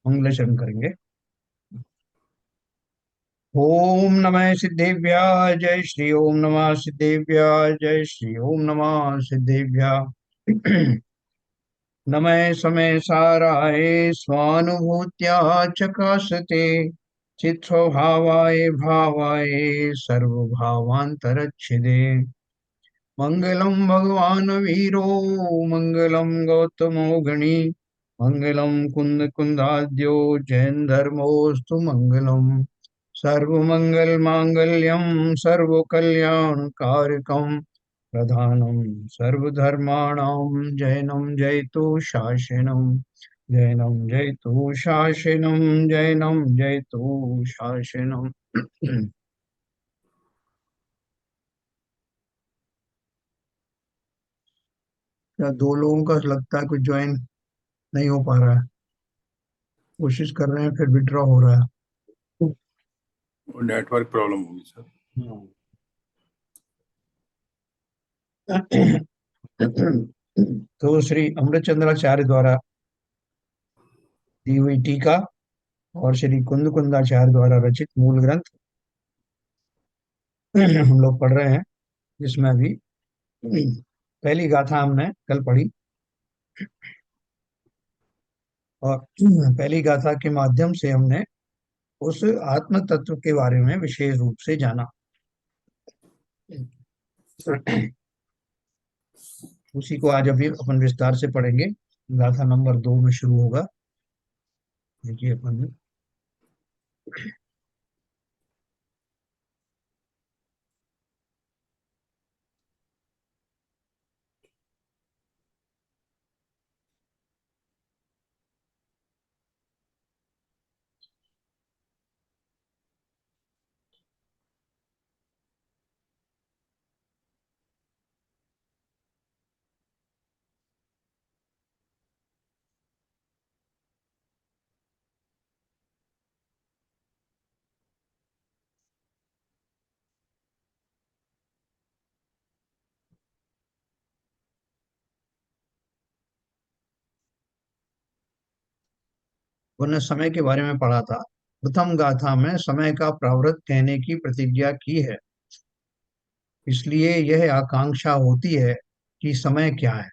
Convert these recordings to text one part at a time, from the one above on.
मंगलाचरण करेंगे। ओम नमः सिद्धेभ्याः जय श्री ओम नमः सिद्धेभ्याः जय श्री ओम नमः सिद्धेभ्याः। नमः समय साराय स्वानुभूत्या चकाशते चित्स्वभावाय भावाय सर्वभावान्तरच्छिदे मंगलम भगवान वीरो मंगलम गौतमो गणी मंगलम कुंद कुंदाद्यो जैन धर्मोस्तु मंगलम सर्वमंगल मांगल्यम सर्वकल्याणकारकम प्रधानम सर्वधर्माणां जैनम जयतु शासनम जैनम जयतु शासनम जैनम जयतु शासनम। क्या दो लोगों का लगता है कुछ ज्वाइन नहीं हो पा रहा है? कोशिश कर रहे हैं फिर विड्रॉ हो रहा नेटवर्क प्रॉब्लम होगी सर। है। तो श्री अमृतचंद्राचार्य द्वारा दी हुई टीका और श्री कुंद कुंदाचार्य द्वारा रचित मूल ग्रंथ हम लोग पढ़ रहे हैं, जिसमें अभी पहली गाथा हमने कल पढ़ी और पहली गाथा के माध्यम से हमने उस आत्म तत्व के बारे में विशेष रूप से जाना। उसी को आज अभी अपन विस्तार से पढ़ेंगे। गाथा नंबर 2 में शुरू होगा। देखिए अपन उन्होंने समय के बारे में पढ़ा था। प्रथम गाथा में समय का प्रावृत्त कहने की प्रतिज्ञा की है, इसलिए यह आकांक्षा होती है कि समय क्या है,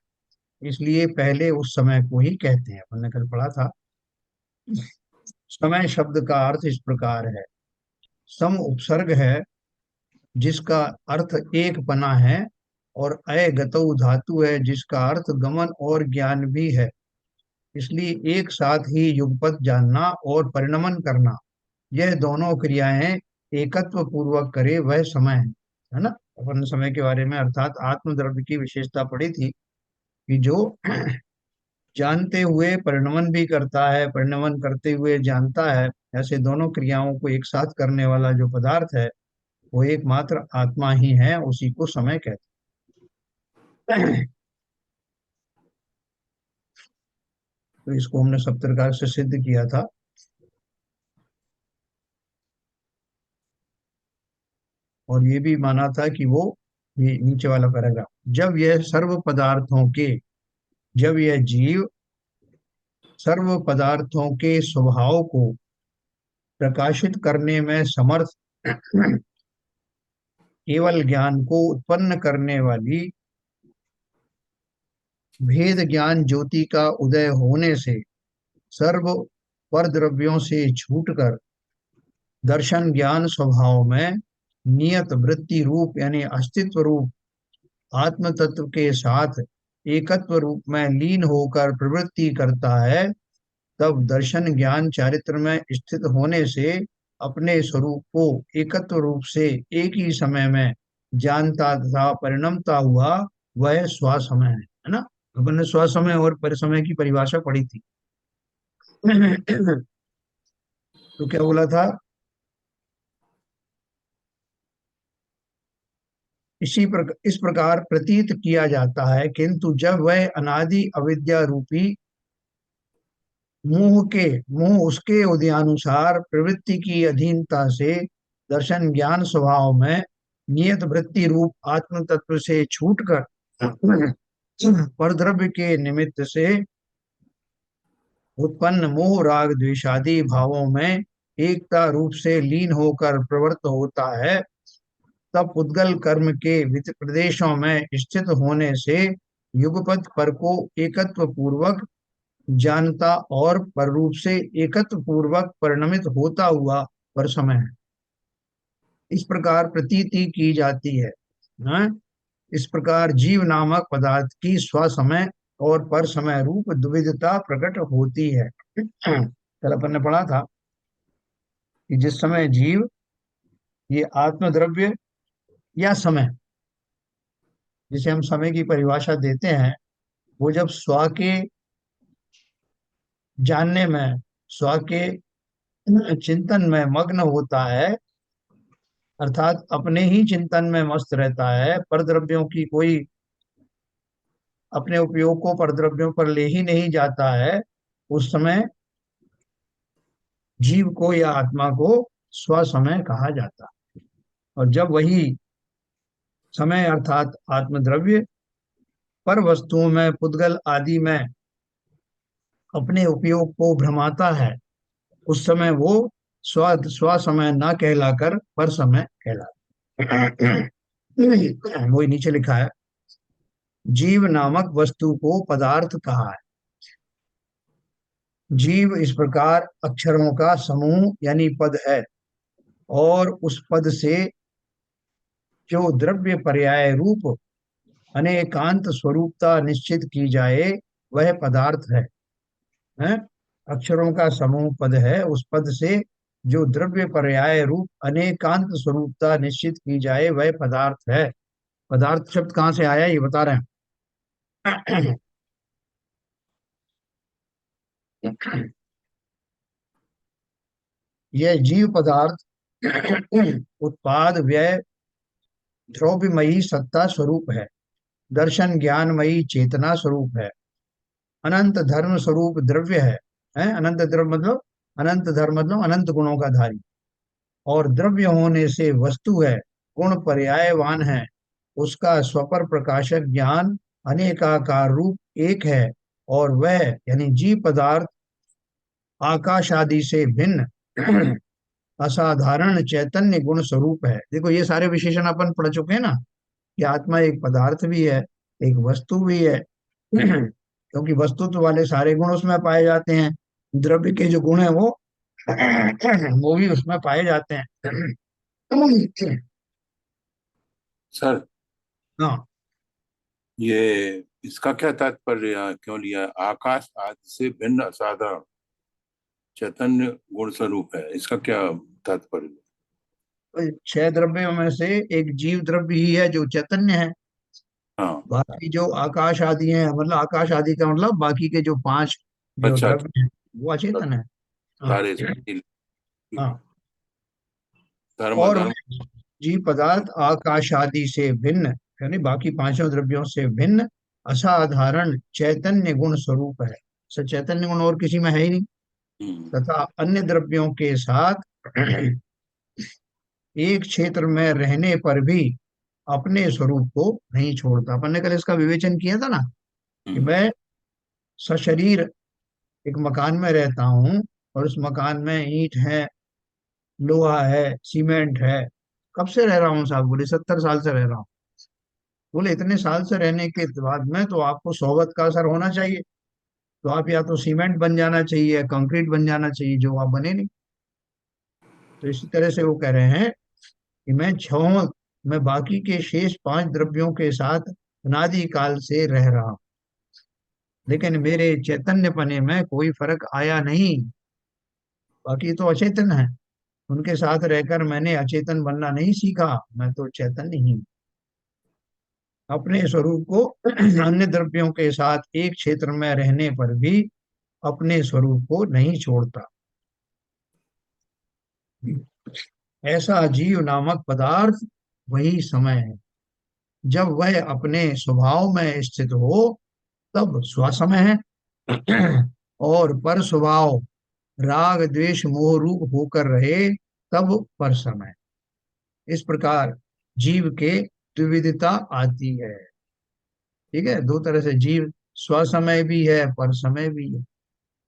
इसलिए पहले उस समय को ही कहते हैं। अपन ने कल पढ़ा था। समय शब्द का अर्थ इस प्रकार है। सम उपसर्ग है जिसका अर्थ एक पना है, और अय गतौ धातु है जिसका अर्थ गमन और ज्ञान भी है। इसलिए एक साथ ही युगपत जानना और परिणमन करना, यह दोनों क्रियाएं एकत्व पूर्वक करे वह समय है ना। अपन ने समय के बारे में अर्थात आत्मद्रव्य की विशेषता पढ़ी थी कि जो जानते हुए परिणमन भी करता है, परिणमन करते हुए जानता है, ऐसे दोनों क्रियाओं को एक साथ करने वाला जो पदार्थ है वो एकमात्र आत्मा ही है, उसी को समय कहते हैं। तो इसको हमने सप्तरकार से सिद्ध किया था। और ये भी माना था कि वो, ये नीचे वाला पैराग्राफ, जब यह सर्व पदार्थों के, जब यह जीव सर्व पदार्थों के स्वभाव को प्रकाशित करने में समर्थ केवल ज्ञान को उत्पन्न करने वाली भेद ज्ञान ज्योति का उदय होने से सर्व पर द्रव्यों से छूटकर दर्शन ज्ञान स्वभाव में नियत वृत्ति रूप यानी अस्तित्व रूप आत्म तत्व के साथ एकत्व रूप में लीन होकर प्रवृत्ति करता है, तब दर्शन ज्ञान चारित्र में स्थित होने से अपने स्वरूप को एकत्व रूप से एक ही समय में जानता तथा परिणमता हुआ वह स्वसमय है ना। अपन ने स्वसमय और परिसमय की परिभाषा पढ़ी थी। तो क्या बोला था? इस प्रकार प्रतीत किया जाता है, किंतु जब वह अनादि अविद्या रूपी मुंह उसके उदयानुसार प्रवृत्ति की अधीनता से दर्शन ज्ञान स्वभाव में नियत वृत्ति रूप आत्म तत्व से छूटकर परद्रव्य के निमित्त से उत्पन्न मोह राग द्वेषादि भावों में एकता रूप से लीन होकर प्रवृत्त होता है, तब पुद्गल कर्म के प्रदेशों में स्थित होने से युगपत पर को एकत्व पूर्वक जानता और पर रूप से एकत्व पूर्वक परिणमित होता हुआ पर समय है। इस प्रकार प्रतीति की जाती है। हाँ? इस प्रकार जीव नामक पदार्थ की स्वसमय और पर समय रूप द्विविधता प्रकट होती है। कल अपन ने पढ़ा था कि जिस समय जीव ये आत्मद्रव्य या समय, जिसे हम समय की परिभाषा देते हैं, वो जब स्व के जानने में, स्व के चिंतन में मग्न होता है, अर्थात अपने ही चिंतन में मस्त रहता है, पर द्रव्यों की कोई अपने उपयोग को पर द्रव्यों पर ले ही नहीं जाता है, उस समय जीव को या आत्मा को स्व समय कहा जाता है। और जब वही समय अर्थात आत्मद्रव्य पर वस्तुओं में, पुद्गल आदि में अपने उपयोग को भ्रमाता है, उस समय वो स्व स्व समय न कहलाकर पर समय कहलाता है। वही नीचे लिखा है, जीव नामक वस्तु को पदार्थ कहा है। जीव इस प्रकार अक्षरों का समूह यानी पद है, और उस पद से जो द्रव्य पर्याय रूप अनेकांत स्वरूपता निश्चित की जाए वह पदार्थ है? अक्षरों का समूह पद है, उस पद से जो द्रव्य पर्याय रूप अनेकांत स्वरूपता निश्चित की जाए वह पदार्थ है। पदार्थ शब्द कहाँ से आया ये बता रहे हैं। यह जीव पदार्थ उत्पाद व्यय द्रव्यमयी सत्ता स्वरूप है, दर्शन ज्ञानमयी चेतना स्वरूप है, अनंत धर्म स्वरूप द्रव्य है? अनंत द्रव्य मतलब, अनंत धर्म मतलब अनंत गुणों का धारी, और द्रव्य होने से वस्तु है, गुण पर्यायवान है, उसका स्वपर प्रकाशक ज्ञान अनेकाकार रूप एक है, और वह यानी जीव पदार्थ आकाश आदि से भिन्न असाधारण चैतन्य गुण स्वरूप है। देखो ये सारे विशेषण अपन पढ़ चुके हैं ना, कि आत्मा एक पदार्थ भी है, एक वस्तु भी है। क्योंकि वस्तुत्व वाले सारे गुण उसमें पाए जाते हैं, द्रव्य के जो गुण है वो भी उसमें पाए जाते हैं। सर, हाँ, ये इसका क्या तात्पर्य क्यों लिया? आकाश आदि से भिन्न असाधारण चैतन्य गुण स्वरूप है, इसका क्या तात्पर्य? तो छह द्रव्यों में से एक जीव द्रव्य ही है जो चैतन्य है। हाँ। बाकी जो आकाश आदि है, मतलब आकाश आदि का मतलब बाकी के जो पांच जो अच्छा, द्रव्य हैं वो अचेतन है। हाँ। सारे हाँ, धर्म और धर्म। वह जीव पदार्थ आकाश आदि से भिन्न यानी बाकी पांचों द्रव्यों से भिन्न असाधारण चैतन्य गुण स्वरूप है। चैतन्य गुण और किसी में है ही नहीं। तथा अन्य द्रव्यों के साथ एक क्षेत्र में रहने पर भी अपने स्वरूप को नहीं छोड़ता। अपन ने कल इसका विवेचन किया था ना, कि मैं सशरीर एक मकान में रहता हूँ, और उस मकान में ईंट है, लोहा है, सीमेंट है। कब से रह रहा हूँ साहब? बोले 70 साल से रह रहा हूँ। बोले इतने साल से रहने के बाद में तो आपको सोबत का असर होना चाहिए, तो आप या तो सीमेंट बन जाना चाहिए या कंक्रीट बन जाना चाहिए, जो आप बने नहीं। तो इसी तरह से वो कह रहे हैं कि मैं बाकी के शेष पांच द्रव्यों के साथ अनादि काल से रह रहा हूँ, लेकिन मेरे चैतन्य पने में कोई फर्क आया नहीं। बाकी तो अचेतन है, उनके साथ रहकर मैंने अचेतन बनना नहीं सीखा, मैं तो चैतन्य ही हूँ। अपने स्वरूप को अन्य द्रव्यों के साथ एक क्षेत्र में रहने पर भी अपने स्वरूप को नहीं छोड़ता। ऐसा जीव नामक पदार्थ वही समय है। जब वह अपने स्वभाव में स्थित हो तब स्वसमय है, और पर स्वभाव राग द्वेष मोह रूप होकर रहे तब पर समय। इस प्रकार जीव के द्विविधता आती है। ठीक है, दो तरह से जीव स्वसमय भी है, पर समय भी है।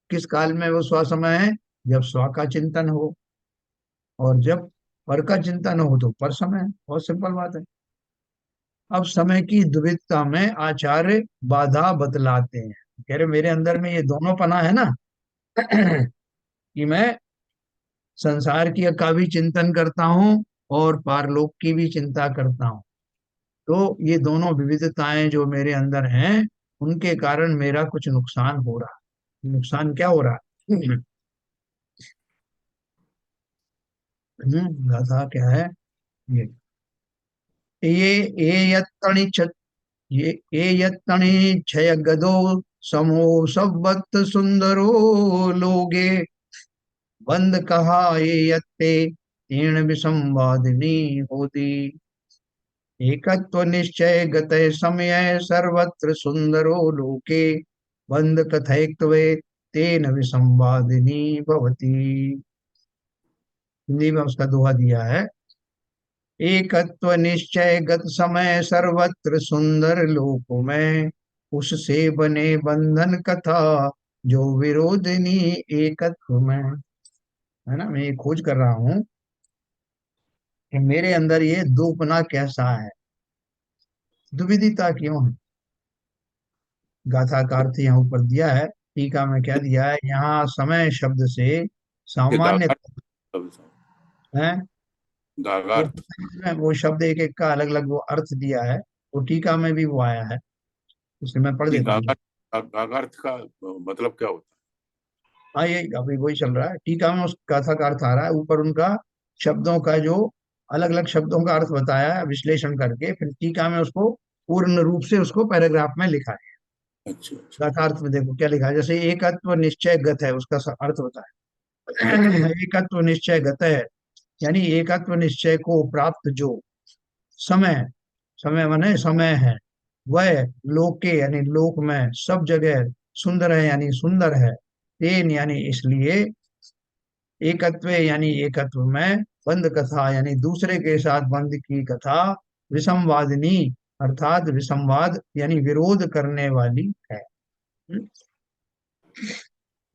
किस काल में वो स्वसमय है? जब स्व का चिंतन हो, और जब पर का चिंतन हो तो पर समय है। बहुत सिंपल बात है। अब समय की दुविधता में आचार्य बाधा बतलाते हैं। कह रहे मेरे अंदर में ये दोनों पना है ना, कि मैं संसार की का भी चिंतन करता हूँ और पारलोक की भी चिंता करता हूँ। तो ये दोनों विविधताएं जो मेरे अंदर हैं, उनके कारण मेरा कुछ नुकसान हो रहा है। नुकसान क्या हो रहा है? गाथा क्या है? ये ये ये यत्तणि छ ये यत्तणि क्षय गदो समो सब्बत सुंदरो लोगे, बंद कहा ये यत्ते तीर्ण विसंवादिनी होती। एकत्व निश्चय गतय समय सर्वत्र सुंदरो लोके, बंद कथयित्वे तेन विसंवादिनी भवति। हिंदी में उसका दोहा दिया है। एकत्व निश्चय गत समय सर्वत्र सुंदर लोक में, उससे बने बंधन कथा जो विरोधिनी एकत्व में। है ना, मैं ये खोज कर रहा हूँ कि मेरे अंदर ये दोपना कैसा है, दुविधिता क्यों है। गाथा का अर्थ यहाँ ऊपर दिया है, टीका में क्या दिया है, यहाँ समय शब्द से ये सामान्य गागार्थ शब्द है। है। वो गागार्थ। वो शब्द एक एक का अलग अलग वो अर्थ दिया है, वो टीका में भी वो आया है, इसलिए मैं पढ़ नहीं, देता हूँ। गागार्थ का मतलब क्या होता हाँ, ये अभी वही चल रहा है, टीका में उस गाथा का अर्थ आ रहा है, ऊपर उनका शब्दों का जो अलग अलग शब्दों का अर्थ बताया है विश्लेषण करके, फिर टीका में उसको पूर्ण रूप से उसको पैराग्राफ में लिखा है। है? अच्छा अच्छा। गाथार्थ में देखो क्या लिखा है, जैसे एकत्व निश्चय गत है, उसका अर्थ बताया। अच्छा। एकत्व निश्चय गत है, यानी एकत्व निश्चय को प्राप्त जो समय, समय माने समय है, वह लोके यानी लोक में सब जगह, सुंदर है यानी सुंदर है, तेन यानी इसलिए, एकत्व यानी एकत्व में, बंद कथा यानी दूसरे के साथ बंद की कथा, विसंवादिनी अर्थात विसंवाद यानी विरोध करने वाली है। हम्म?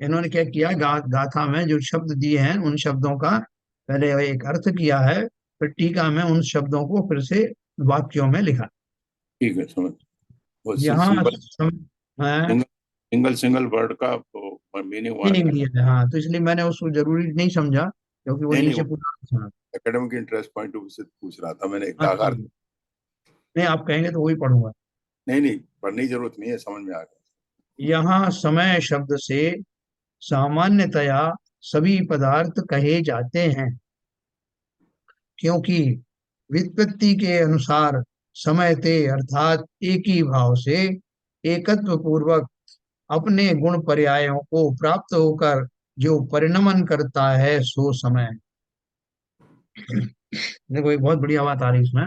इन्होंने क्या किया, गाथा में जो शब्द दिए हैं उन शब्दों का पहले एक अर्थ किया है, फिर टीका में उन शब्दों को फिर से वाक्यों में लिखा। ठीक है, समझ। वो यहाँ सिंपल हाँ, सिंगल सिंगल सिंगल वर्ड का मीनिंग वहां मीनिंग लिखा। दिया है, हाँ, तो इसलिए मैंने उसको जरूरी नहीं समझा, क्योंकि वो नहीं नहीं, नीचे पूरा था। Academic interest point of view से पूछ रहा था मैंने, अच्छा, गागार्थ। नहीं आप कहेंगे तो वही पढ़ूंगा। नहीं नहीं, पढ़ने की जरूरत नहीं है, समझ में आ गया। यहाँ समय शब्द से सामान्यतया सभी पदार्थ कहे जाते हैं, क्योंकि व्युत्पत्ति के अनुसार समय ते अर्थात एक ही भाव से एकत्व पूर्वक अपने गुण पर्यायों को प्राप्त होकर जो परिणमन करता है सो समय। देखो एक बहुत बढ़िया बात आ रही है इसमें।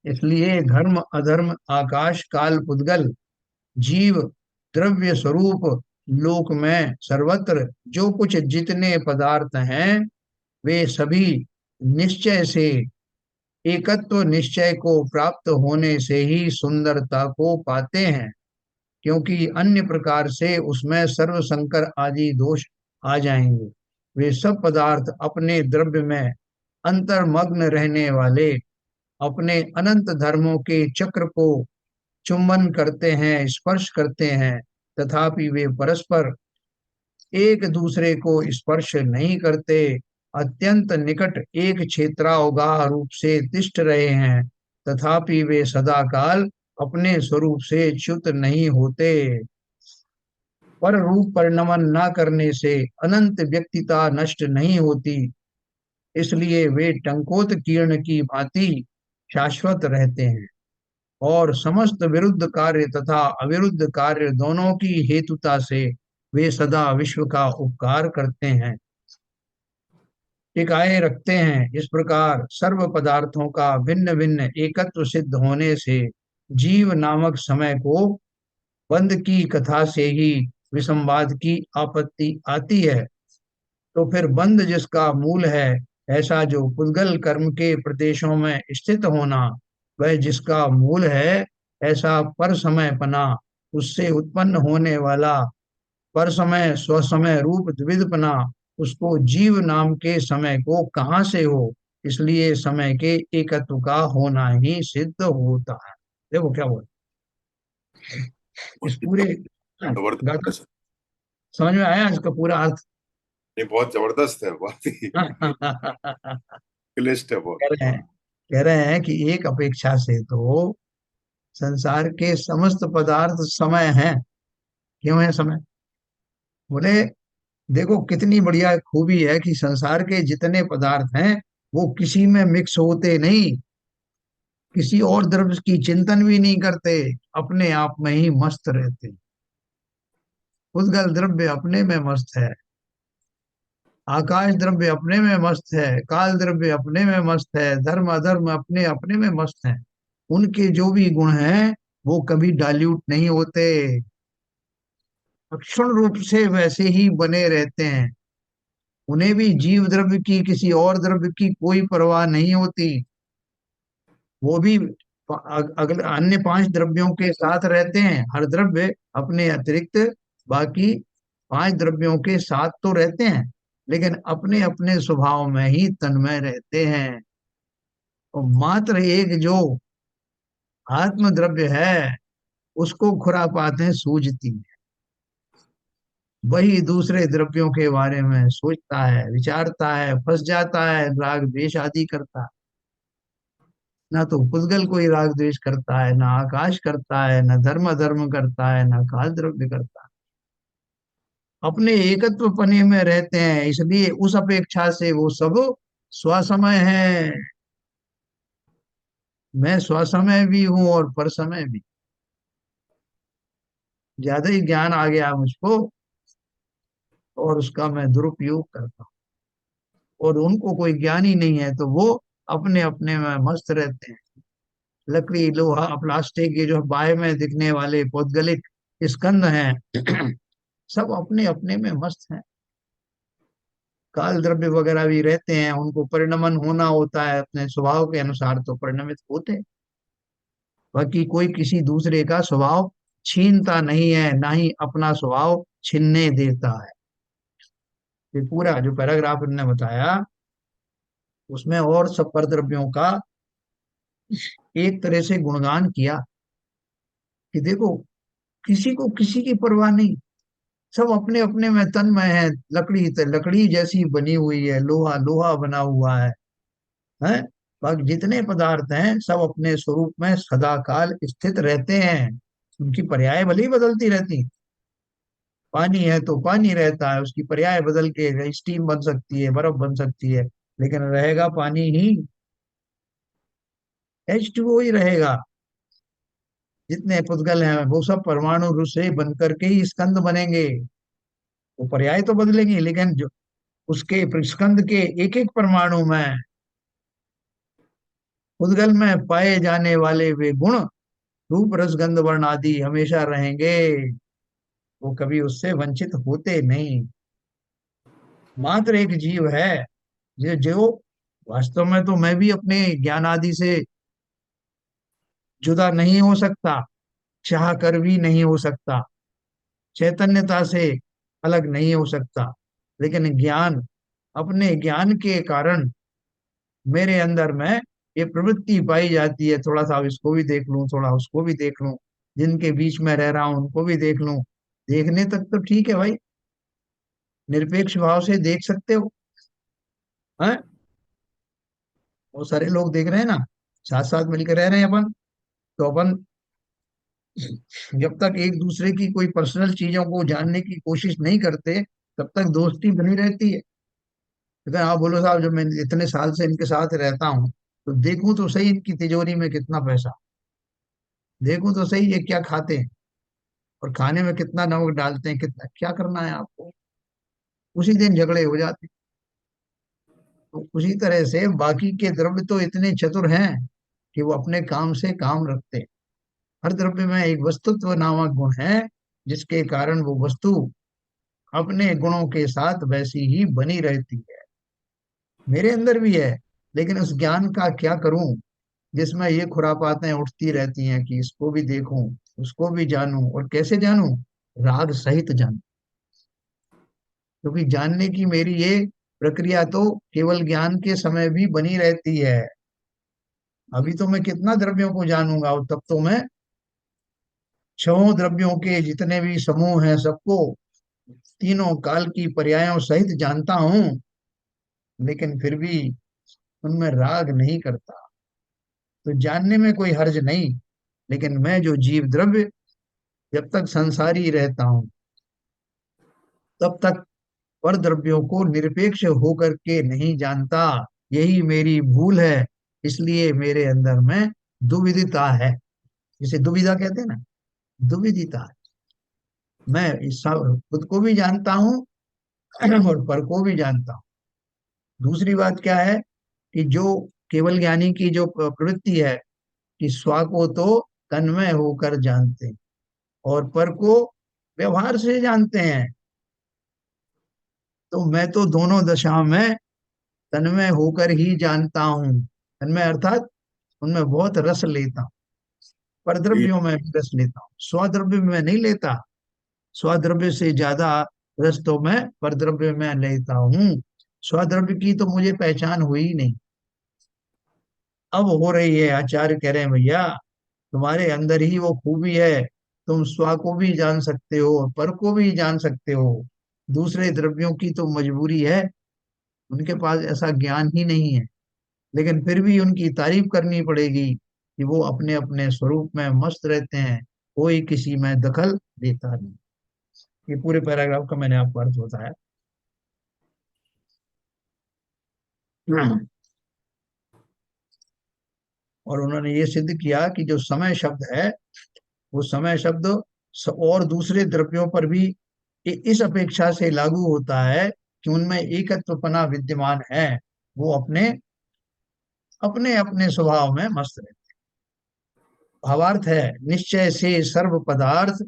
इसलिए धर्म अधर्म आकाश काल पुद्गल जीव द्रव्य स्वरूप लोक में सर्वत्र जो कुछ जितने पदार्थ हैं, वे सभी निश्चय से एकत्व निश्चय को प्राप्त होने से ही सुंदरता को पाते हैं, क्योंकि अन्य प्रकार से उसमें सर्व संकर आदि दोष आ जाएंगे। वे सब पदार्थ अपने द्रव्य में अंतर्मग्न रहने वाले अपने अनंत धर्मों के चक्र को चुंबन करते हैं, स्पर्श करते हैं, तथापि वे परस्पर एक दूसरे को स्पर्श नहीं करते, अत्यंत निकट एक क्षेत्रावगाह रूप से तिष्ठ रहे हैं, तथापि वे सदाकाल अपने स्वरूप से च्युत नहीं होते। पर रूप परिणमन न करने से अनंत व्यक्तिता नष्ट नहीं होती, इसलिए वे टंकोत किरण की भांति शाश्वत रहते हैं, और समस्त विरुद्ध कार्य तथा अविरुद्ध कार्य दोनों की हेतुता से वे सदा विश्व का उपकार करते हैं, टिकाए रखते हैं। इस प्रकार सर्व पदार्थों का भिन्न भिन्न एकत्व सिद्ध होने से जीव नामक समय को बंध की कथा से ही विसंवाद की आपत्ति आती है। तो फिर बंध जिसका मूल है, ऐसा जो पुद्गल कर्म के प्रदेशों में स्थित होना, वह जिसका मूल है, ऐसा पर समय पना उससे उत्पन्न होने वाला पर समय स्वसमय रूप द्विविधपना, उसको जीव नाम के समय को कहाँ से हो, इसलिए समय के एकत्व का होना ही सिद्ध होता है। देखो क्या बोल, इस बहुत ही पूरे गाथा जबरदस्त। समझ में आया इसका पूरा अर्थ? नहीं, बहुत जबरदस्त है, बहुत ही कह क्लिष्ट है बहुत। रहे हैं कह रहे हैं कि एक अपेक्षा से तो संसार के समस्त पदार्थ समय हैं। क्यों है समय? बोले देखो कितनी बढ़िया खूबी है कि संसार के जितने पदार्थ हैं वो किसी में मिक्स होते नहीं, किसी और द्रव्य की चिंतन भी नहीं करते, अपने आप में ही मस्त रहते। उद्गल द्रव्य अपने में मस्त है, आकाश द्रव्य अपने में मस्त है, काल द्रव्य अपने में मस्त है, धर्म अधर्म अपने अपने में मस्त है। उनके जो भी गुण हैं वो कभी डाल्यूट नहीं होते, अक्षुण रूप से वैसे ही बने रहते हैं। उन्हें भी जीव द्रव्य की किसी और द्रव्य की कोई परवाह नहीं होती। वो भी अगले अन्य पांच द्रव्यों के साथ रहते हैं, हर द्रव्य अपने अतिरिक्त बाकी पांच द्रव्यों के साथ तो रहते हैं, लेकिन अपने अपने स्वभाव में ही तन्मय रहते हैं। और मात्र एक जो आत्म द्रव्य है उसको खुरापाते सूझती है, वही दूसरे द्रव्यों के बारे में सोचता है, विचारता है, फंस जाता है, राग द्वेष आदि करता है। ना तो पुद्गल कोई राग द्वेष करता है, ना आकाश करता है, ना धर्म अधर्म करता है, ना काल द्रव्य करता है। अपने एकत्व पने में रहते हैं, इसलिए उस अपेक्षा से वो सब स्वसमय है। मैं स्वसमय भी हूँ और परसमय भी। ज्यादा ही ज्ञान आ गया मुझको और उसका मैं दुरुपयोग करता हूँ, और उनको कोई ज्ञान ही नहीं है तो वो अपने अपने में मस्त रहते हैं। लकड़ी लोहा प्लास्टिक ये जो बाहर में दिखने वाले पौद्गलिक स्कंद हैं सब अपने अपने में मस्त हैं। काल द्रव्य वगैरह भी रहते हैं, उनको परिणमन होना होता है, अपने स्वभाव के अनुसार तो परिणमित होते हैं। बाकी कोई किसी दूसरे का स्वभाव छीनता नहीं है, ना ही अपना स्वभाव छीनने देता है। ये पूरा जो पैराग्राफ ने बताया उसमें और सब परद्रव्यों का एक तरह से गुणगान किया कि देखो किसी को किसी की परवाह नहीं, सब अपने अपने में तन्मय है। लकड़ी तो लकड़ी जैसी बनी हुई है, लोहा लोहा बना हुआ है। बाकी जितने पदार्थ हैं सब अपने स्वरूप में सदा काल स्थित रहते हैं, उनकी पर्याय भले ही बदलती रहती हैं। पानी है तो पानी रहता है, उसकी पर्याय बदल के स्टीम बन सकती है, बर्फ बन सकती है, लेकिन रहेगा पानी ही, H2O ही रहेगा। जितने पुद्गल हैं वो सब परमाणु से बनकर के ही स्कंद बनेंगे। वो पर्याय तो बदलेंगे लेकिन जो उसके स्कंद के एक एक परमाणु में उद्गल में पाए जाने वाले वे गुण रूप रस गंध वर्ण आदि हमेशा रहेंगे, वो कभी उससे वंचित होते नहीं। मात्र एक जीव है जो जो वास्तव में तो मैं भी अपने ज्ञान आदि से जुदा नहीं हो सकता, चाह कर भी नहीं हो सकता, चैतन्यता से अलग नहीं हो सकता, लेकिन ज्ञान अपने ज्ञान के कारण मेरे अंदर में ये प्रवृत्ति पाई जाती है, थोड़ा सा अब इसको भी देख लूं, थोड़ा उसको भी देख लूं, जिनके बीच में रह रहा हूं उनको भी देख लूं। देखने तक तो ठीक है भाई, निरपेक्ष भाव से देख सकते हो। हैं? वो सारे लोग देख रहे हैं ना, साथ साथ मिलकर रह रहे हैं अपन, तो अपन जब तक एक दूसरे की कोई पर्सनल चीजों को जानने की कोशिश नहीं करते तब तक दोस्ती बनी रहती है। अगर आप बोलो साहब जब मैं इतने साल से इनके साथ रहता हूँ तो देखूं तो सही इनकी तिजोरी में कितना पैसा, देखूं तो सही ये क्या खाते हैं और खाने में कितना नमक डालते हैं, कितना क्या करना है आपको, उसी दिन झगड़े हो जाते हैं। तो उसी तरह से बाकी के द्रव्य तो इतने चतुर हैं कि वो अपने काम से काम रखते हैं। हर द्रव्य में एक वस्तुत्व नामक गुण है जिसके कारण वो वस्तु अपने गुणों के साथ वैसी ही बनी रहती है। मेरे अंदर भी है, लेकिन उस ज्ञान का क्या करूं जिसमें ये खुरापातें उठती रहती हैं कि इसको भी देखूं, उसको भी जानूं, और कैसे जानूं? राग सहित जानूं। क्योंकि जानने की मेरी ये प्रक्रिया तो केवल ज्ञान के समय भी बनी रहती है। अभी तो मैं कितना द्रव्यों को जानूंगा, और तब तो मैं छहों द्रव्यों के जितने भी समूह हैं सबको तीनों काल की पर्यायों सहित जानता हूं, लेकिन फिर भी उनमें राग नहीं करता। तो जानने में कोई हर्ज नहीं, लेकिन मैं जो जीव द्रव्य जब तक संसारी रहता हूं तब तक पर द्रव्यों को निरपेक्ष होकर के नहीं जानता। यही मेरी भूल है। इसलिए मेरे अंदर में दुविधता है, जिसे दुविधा कहते हैं ना, दुविधिता है। मैं इस खुद को भी जानता हूँ और पर को भी जानता हूँ। दूसरी बात क्या है कि जो केवल ज्ञानी की जो प्रवृत्ति है कि स्व को तो तन्मय होकर जानते हैं और पर को व्यवहार से जानते हैं। तो मैं तो दोनों दशा में तन्मय होकर ही जानता हूँ। तन्मय अर्थात उनमें बहुत रस लेता हूँ। पर जी। द्रव्यों में भी रस लेता हूँ, स्वद्रव्य में नहीं लेता। स्वद्रव्य से ज्यादा रस तो मैं पर द्रव्य में लेता हूँ। स्वद्रव्य की तो मुझे पहचान हुई ही नहीं, अब हो रही है। आचार्य कह रहे हैं भैया तुम्हारे अंदर ही वो खूबी है, तुम स्व को भी जान सकते हो और पर को भी जान सकते हो। दूसरे द्रव्यों की तो मजबूरी है, उनके पास ऐसा ज्ञान ही नहीं है। लेकिन फिर भी उनकी तारीफ करनी पड़ेगी कि वो अपने अपने स्वरूप में मस्त रहते हैं, कोई किसी में दखल देता नहीं। ये पूरे पैराग्राफ का मैंने आपको अर्थ बताया। और उन्होंने ये सिद्ध किया कि जो समय शब्द है वो समय शब्द और दूसरे द्रव्यों पर भी इस अपेक्षा से लागू होता है कि उनमें एकत्वपना विद्यमान है। वो अपने अपने अपने स्वभाव में मस्त रहते। भावार्थ है निश्चय से सर्व पदार्थ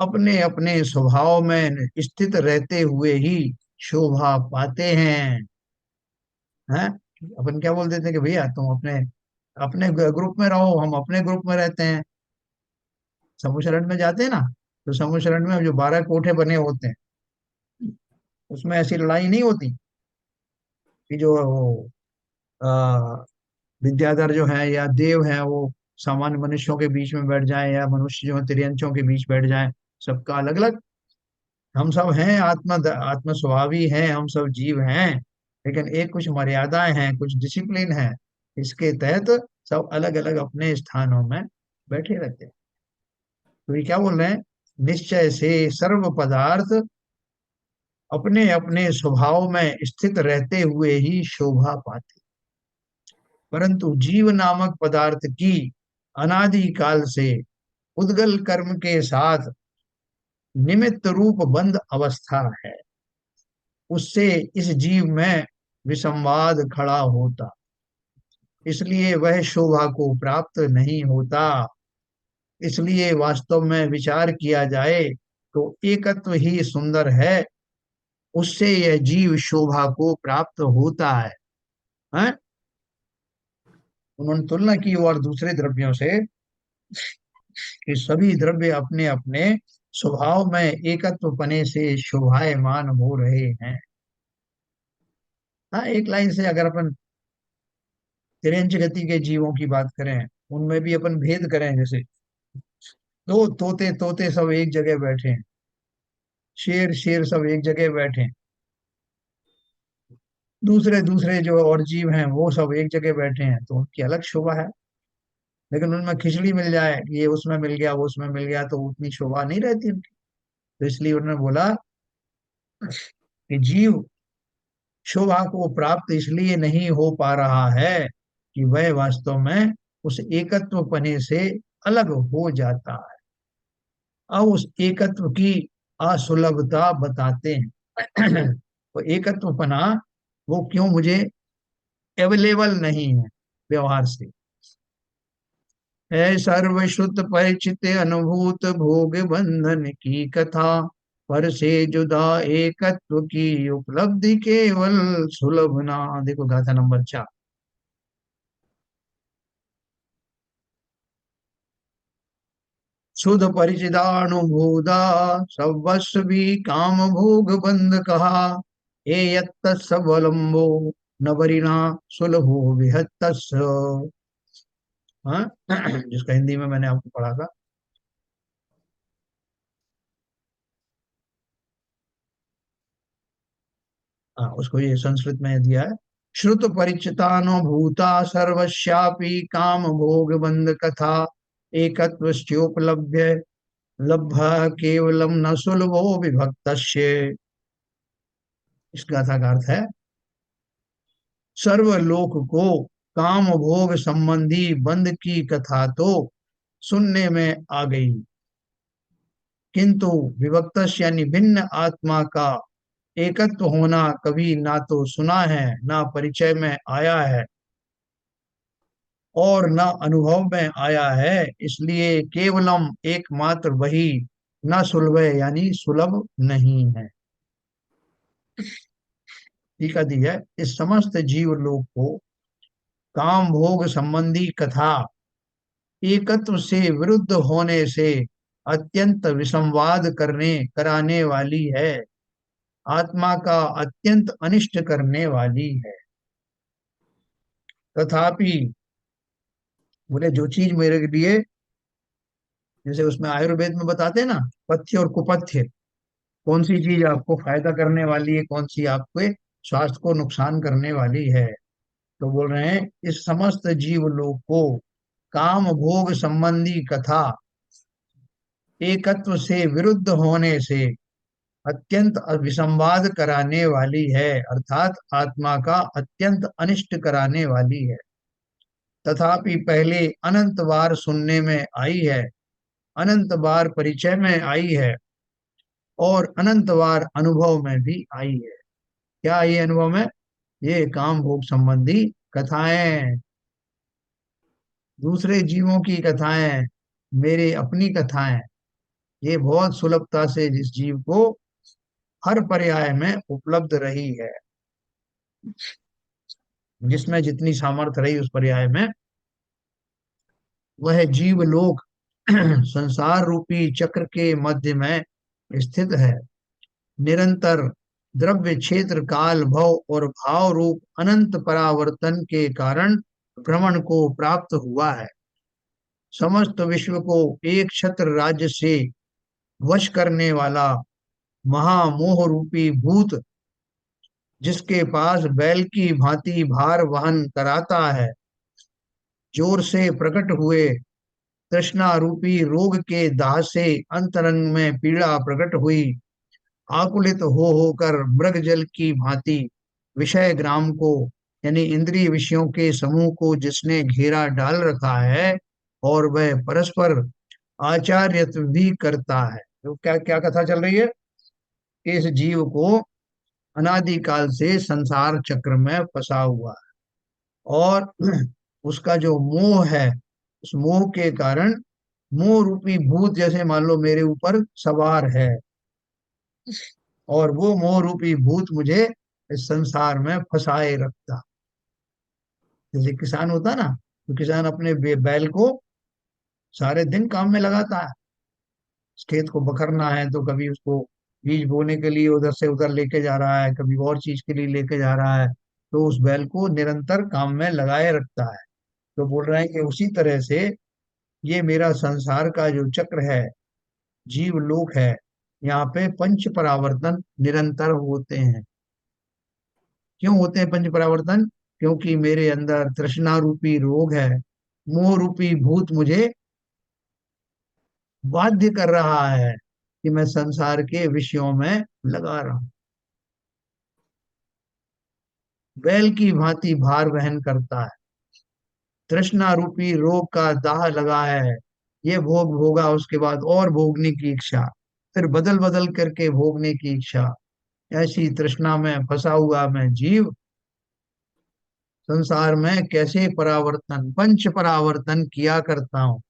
अपने अपने स्वभाव में स्थित रहते हुए ही शोभा पाते हैं। अपन क्या बोल देते हैं कि भैया तुम अपने अपने ग्रुप में रहो, हम अपने ग्रुप में रहते हैं। समूह शरण में जाते हैं ना, तो समूह शरण में जो 12 कोठे बने होते हैं उसमें ऐसी लड़ाई नहीं होती कि जो आ, विद्याधर जो है या देव है वो सामान्य मनुष्यों के बीच में बैठ जाए, या मनुष्य जो है तिर्यंचों के बीच बैठ जाए। सबका अलग अलग, हम सब हैं आत्म स्वभावी हैं, हम सब जीव हैं, लेकिन एक कुछ मर्यादाएं हैं, कुछ डिसिप्लिन है। इसके तहत सब अलग अलग अपने स्थानों में बैठे रहते हैं। तो ये क्या बोल रहे हैं, निश्चय से सर्व पदार्थ अपने अपने स्वभाव में स्थित रहते हुए ही शोभा पाते, परंतु जीव नामक पदार्थ की अनादि काल से उद्गल कर्म के साथ निमित्त रूप बंध अवस्था है। उससे इस जीव में विसंवाद खड़ा होता, इसलिए वह शोभा को प्राप्त नहीं होता। इसलिए वास्तव में विचार किया जाए तो एकत्व ही सुंदर है, उससे यह जीव शोभा को प्राप्त होता है? उन्होंने तुलना की और दूसरे द्रव्यों से कि सभी द्रव्य अपने अपने स्वभाव में एकत्व पने से शोभायमान हो रहे हैं। हाँ, एक लाइन से अगर अपन तिरंज गति के जीवों की बात करें, उनमें भी अपन भेद करें, जैसे दो तोते तोते सब एक जगह बैठे हैं, शेर शेर सब एक जगह बैठे हैं, दूसरे दूसरे जो और जीव हैं वो सब एक जगह बैठे हैं, तो उनकी अलग शोभा है। लेकिन उनमें खिचड़ी मिल जाए, ये उसमें मिल गया वो उसमें मिल गया, तो उतनी शोभा नहीं रहती उनकी। तो इसलिए उन्होंने बोला कि जीव शोभा को प्राप्त इसलिए नहीं हो पा रहा है कि वह वास्तव में उस एकत्व पने से अलग हो जाता है। अब उस एकत्व की असुलभता बताते हैं। तो एकत्व पना वो क्यों मुझे अवेलेबल नहीं है व्यवहार से, है सर्वश्रुत परिचित अनुभूत भोग बंधन की कथा, पर से जुदा एकत्व की उपलब्धि केवल सुलभ ना। देखो गाथा नंबर 4। सुध परिचिदानुभूता सर्वस्व भी काम भोग बंद कहा। ए यत्त सबलंबो न बरिना सुलभो विहत्तस्। हाँ जिसका हिंदी में मैंने आपको पढ़ा था। हाँ उसको ये संस्कृत में दिया है। श्रुत परिचितानो भूता सर्वस्यापि काम भोग बंद कथा। एकत्वस्योपलभ्य लब्ध केवलम न सुलभो विभक्तस्य। इस गाथा का अर्थ है, सर्वलोक को काम भोग संबंधी बंध की कथा तो सुनने में आ गई, किंतु विभक्त यानी भिन्न आत्मा का एकत्व होना कभी ना तो सुना है, ना परिचय में आया है, और न अनुभव में आया है। इसलिए केवलम एकमात्र वही न सुलभ यानी सुलभ नहीं है। टीका दी है, इस समस्त जीव लोक को काम भोग संबंधी कथा एकत्व से विरुद्ध होने से अत्यंत विसंवाद करने कराने वाली है, आत्मा का अत्यंत अनिष्ट करने वाली है। तथापि बोले जो चीज मेरे लिए, जैसे उसमें आयुर्वेद में बताते हैं ना, पथ्य और कुपथ्य, कौन सी चीज आपको फायदा करने वाली है, कौन सी आपके स्वास्थ्य को नुकसान करने वाली है। तो बोल रहे हैं इस समस्त जीव लोक को काम भोग संबंधी कथा एकत्व से विरुद्ध होने से अत्यंत विसंवाद कराने वाली है, अर्थात आत्मा का अत्यंत अनिष्ट कराने वाली है। तथापि पहले अनंत बार सुनने में आई है, अनंत बार परिचय में आई है, और अनंत बार अनुभव में भी आई है। क्या ये अनुभव में? ये काम भोग संबंधी कथाएं, दूसरे जीवों की कथाएं, मेरे अपनी कथाएं, ये बहुत सुलभता से जिस जीव को हर पर्याय में उपलब्ध रही है, जिसमें जितनी सामर्थ्य रही उस पर्याय में, वह जीव लोक संसार रूपी चक्र के मध्य में स्थित है। निरंतर द्रव्य क्षेत्र काल भव और भाव रूप अनंत परावर्तन के कारण भ्रमण को प्राप्त हुआ है। समस्त विश्व को एक छत्र राज्य से वश करने वाला महामोह रूपी भूत, जिसके पास बैल की भांति भार वहन कराता है, जोर से प्रकट हुए तृष्णा रूपी रोग के दाह से अंतरंग में पीड़ा प्रकट हुई। आकुलित हो होकर मृग जल की भांति विषय ग्राम को, यानी इंद्रिय विषयों के समूह को जिसने घेरा डाल रखा है, और वह परस्पर आचार्यत्व भी करता है। तो क्या क्या कथा चल रही है? इस जीव को अनादिकाल से संसार चक्र में फंसा हुआ है, और उसका जो मोह है, उस मोह के कारण मोह रूपी भूत जैसे मान लो मेरे ऊपर सवार है, और वो मोह रूपी भूत मुझे इस संसार में फंसाए रखता। जैसे किसान होता है ना, तो किसान अपने बैल को सारे दिन काम में लगाता है। इस खेत को बखरना है तो कभी उसको बीज बोने के लिए उधर से उधर लेके जा रहा है, कभी और चीज के लिए लेके जा रहा है, तो उस बैल को निरंतर काम में लगाए रखता है। तो बोल रहे हैं कि उसी तरह से ये मेरा संसार का जो चक्र है, जीव लोक है, यहाँ पे पंच परावर्तन निरंतर होते हैं। क्यों होते हैं पंच परावर्तन? क्योंकि मेरे अंदर तृष्णा रूपी रोग है, मोह रूपी भूत मुझे बाध्य कर रहा है कि मैं संसार के विषयों में लगा रहा हूं। बैल की भांति भार वहन करता है, तृष्णा रूपी रोग का दाह लगा है, ये भोग भोगा, उसके बाद और भोगने की इच्छा, फिर बदल बदल करके भोगने की इच्छा। ऐसी तृष्णा में फंसा हुआ मैं जीव संसार में कैसे परावर्तन, पंच परावर्तन किया करता हूँ।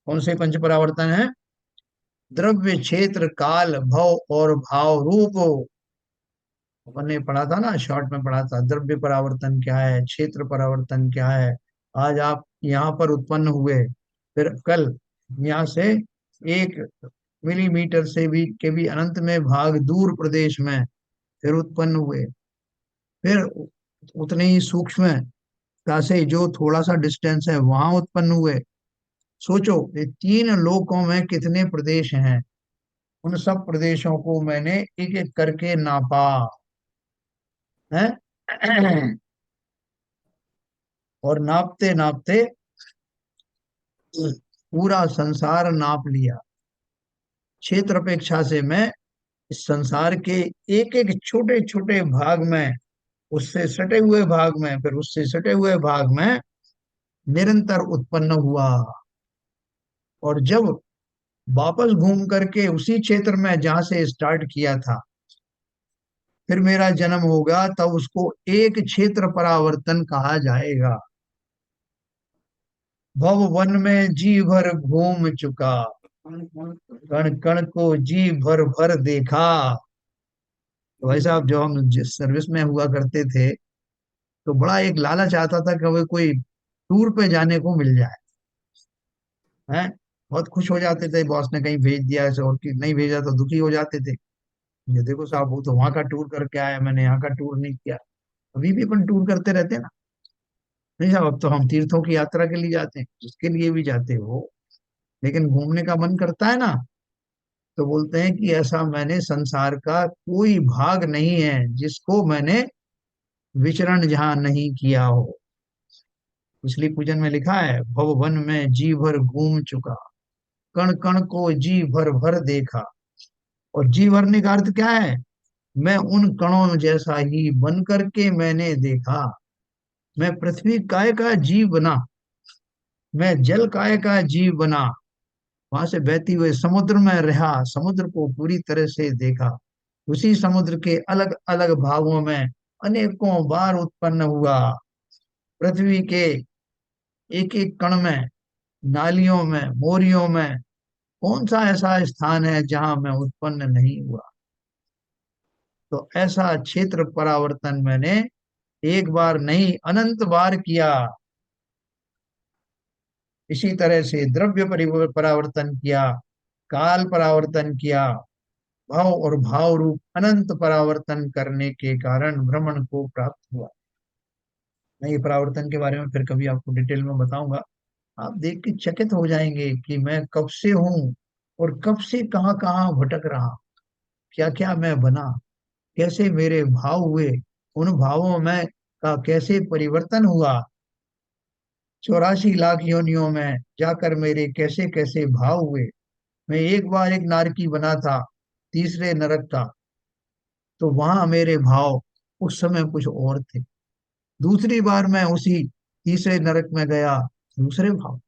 कौन से पंच परावर्तन है? द्रव्य क्षेत्र काल भव और भाव रूप। अपन ने पढ़ा था ना, शॉर्ट में पढ़ा था, द्रव्य परावर्तन क्या है, क्षेत्र परावर्तन क्या है। आज आप यहाँ पर उत्पन्न हुए, फिर कल यहाँ से 1 मिलीमीटर से भी के भी अनंत में भाग दूर प्रदेश में फिर उत्पन्न हुए। फिर उतने ही सूक्ष्म का से जो थोड़ा सा डिस्टेंस है वहां उत्पन्न हुए। सोचो ये 3 लोकों में कितने प्रदेश हैं। उन सब प्रदेशों को मैंने एक एक करके नापा है। और नापते नापते पूरा संसार नाप लिया। क्षेत्र अपेक्षा से मैं इस संसार के एक एक छोटे छोटे भाग में, उससे सटे हुए भाग में, फिर उससे सटे हुए भाग में निरंतर उत्पन्न हुआ। और जब वापस घूम करके उसी क्षेत्र में जहां से स्टार्ट किया था फिर मेरा जन्म होगा, तब उसको एक क्षेत्र परावर्तन कहा जाएगा। भव वन में जी भर घूम चुका, कण कण को जी भर भर देखा। तो भाई साहब जब हम जिस सर्विस में हुआ करते थे तो बड़ा एक लालच आता था कि हमें कोई टूर पे जाने को मिल जाए है। बहुत खुश हो जाते थे, बॉस ने कहीं भेज दिया ऐसे, और कि नहीं भेजा तो दुखी हो जाते थे। ये देखो साहब वो तो वहां का टूर करके आया, मैंने यहाँ का टूर नहीं किया। अभी भी अपन टूर करते रहते हैं ना। नहीं साहब अब तो हम तीर्थों की यात्रा के लिए जाते हैं, जिसके लिए भी जाते हो, लेकिन घूमने का मन करता है ना। तो बोलते हैं कि ऐसा मैंने संसार का कोई भाग नहीं है जिसको मैंने विचरण जहां नहीं किया हो। इसलिए पूजन में लिखा है भव वन में जी भर घूम चुका, कण कण को जी भर भर देखा। और जी भरने का अर्थ क्या है? मैं उन कणों जैसा ही बन करके मैंने देखा। मैं पृथ्वी काय का जीव बना, मैं जल काय का जीव बना, वहां से बहती हुए समुद्र में रहा, समुद्र को पूरी तरह से देखा। उसी समुद्र के अलग अलग भागों में अनेकों बार उत्पन्न हुआ। पृथ्वी के एक एक कण में, नालियों में, मोरियों में कौन सा ऐसा स्थान है जहां मैं उत्पन्न नहीं हुआ। तो ऐसा क्षेत्र परावर्तन मैंने एक बार नहीं अनंत बार किया। इसी तरह से द्रव्य परावर्तन किया, काल परावर्तन किया, भाव और भाव रूप अनंत परावर्तन करने के कारण भ्रमण को प्राप्त हुआ। मैं ये परावर्तन के बारे में फिर कभी आपको डिटेल में बताऊंगा। आप देख के चकित हो जाएंगे कि मैं कब से हूं और कब से कहाँ कहाँ भटक रहा, क्या क्या मैं बना, कैसे मेरे भाव हुए, उन भावों में का कैसे परिवर्तन हुआ। 84 लाख योनियों में जाकर मेरे कैसे कैसे भाव हुए। मैं एक बार एक नारकी बना था तीसरे नरक का, तो वहां मेरे भाव उस समय कुछ और थे। दूसरी बार मैं उसी तीसरे नरक में गया, दूसरे भाव,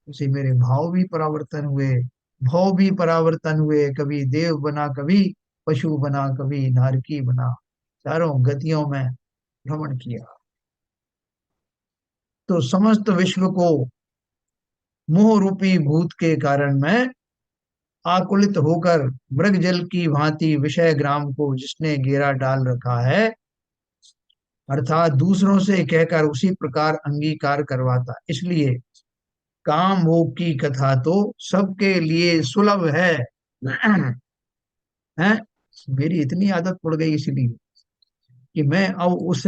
उसे मेरे भाव भी परावर्तन हुए, भाव भी परावर्तन हुए। कभी देव बना, कभी पशु बना, कभी नारकी बना, चारों गतियों में भ्रमण किया। तो समस्त विश्व को मोह रूपी भूत के कारण मैं आकुलित होकर मृग जल की भांति विषय ग्राम को जिसने घेरा डाल रखा है, अर्थात दूसरों से कहकर उसी प्रकार अंगीकार करवाता। इसलिए काम भोग की कथा तो सबके लिए सुलभ है। हैं? मेरी इतनी आदत पड़ गई इसलिए कि मैं अब उस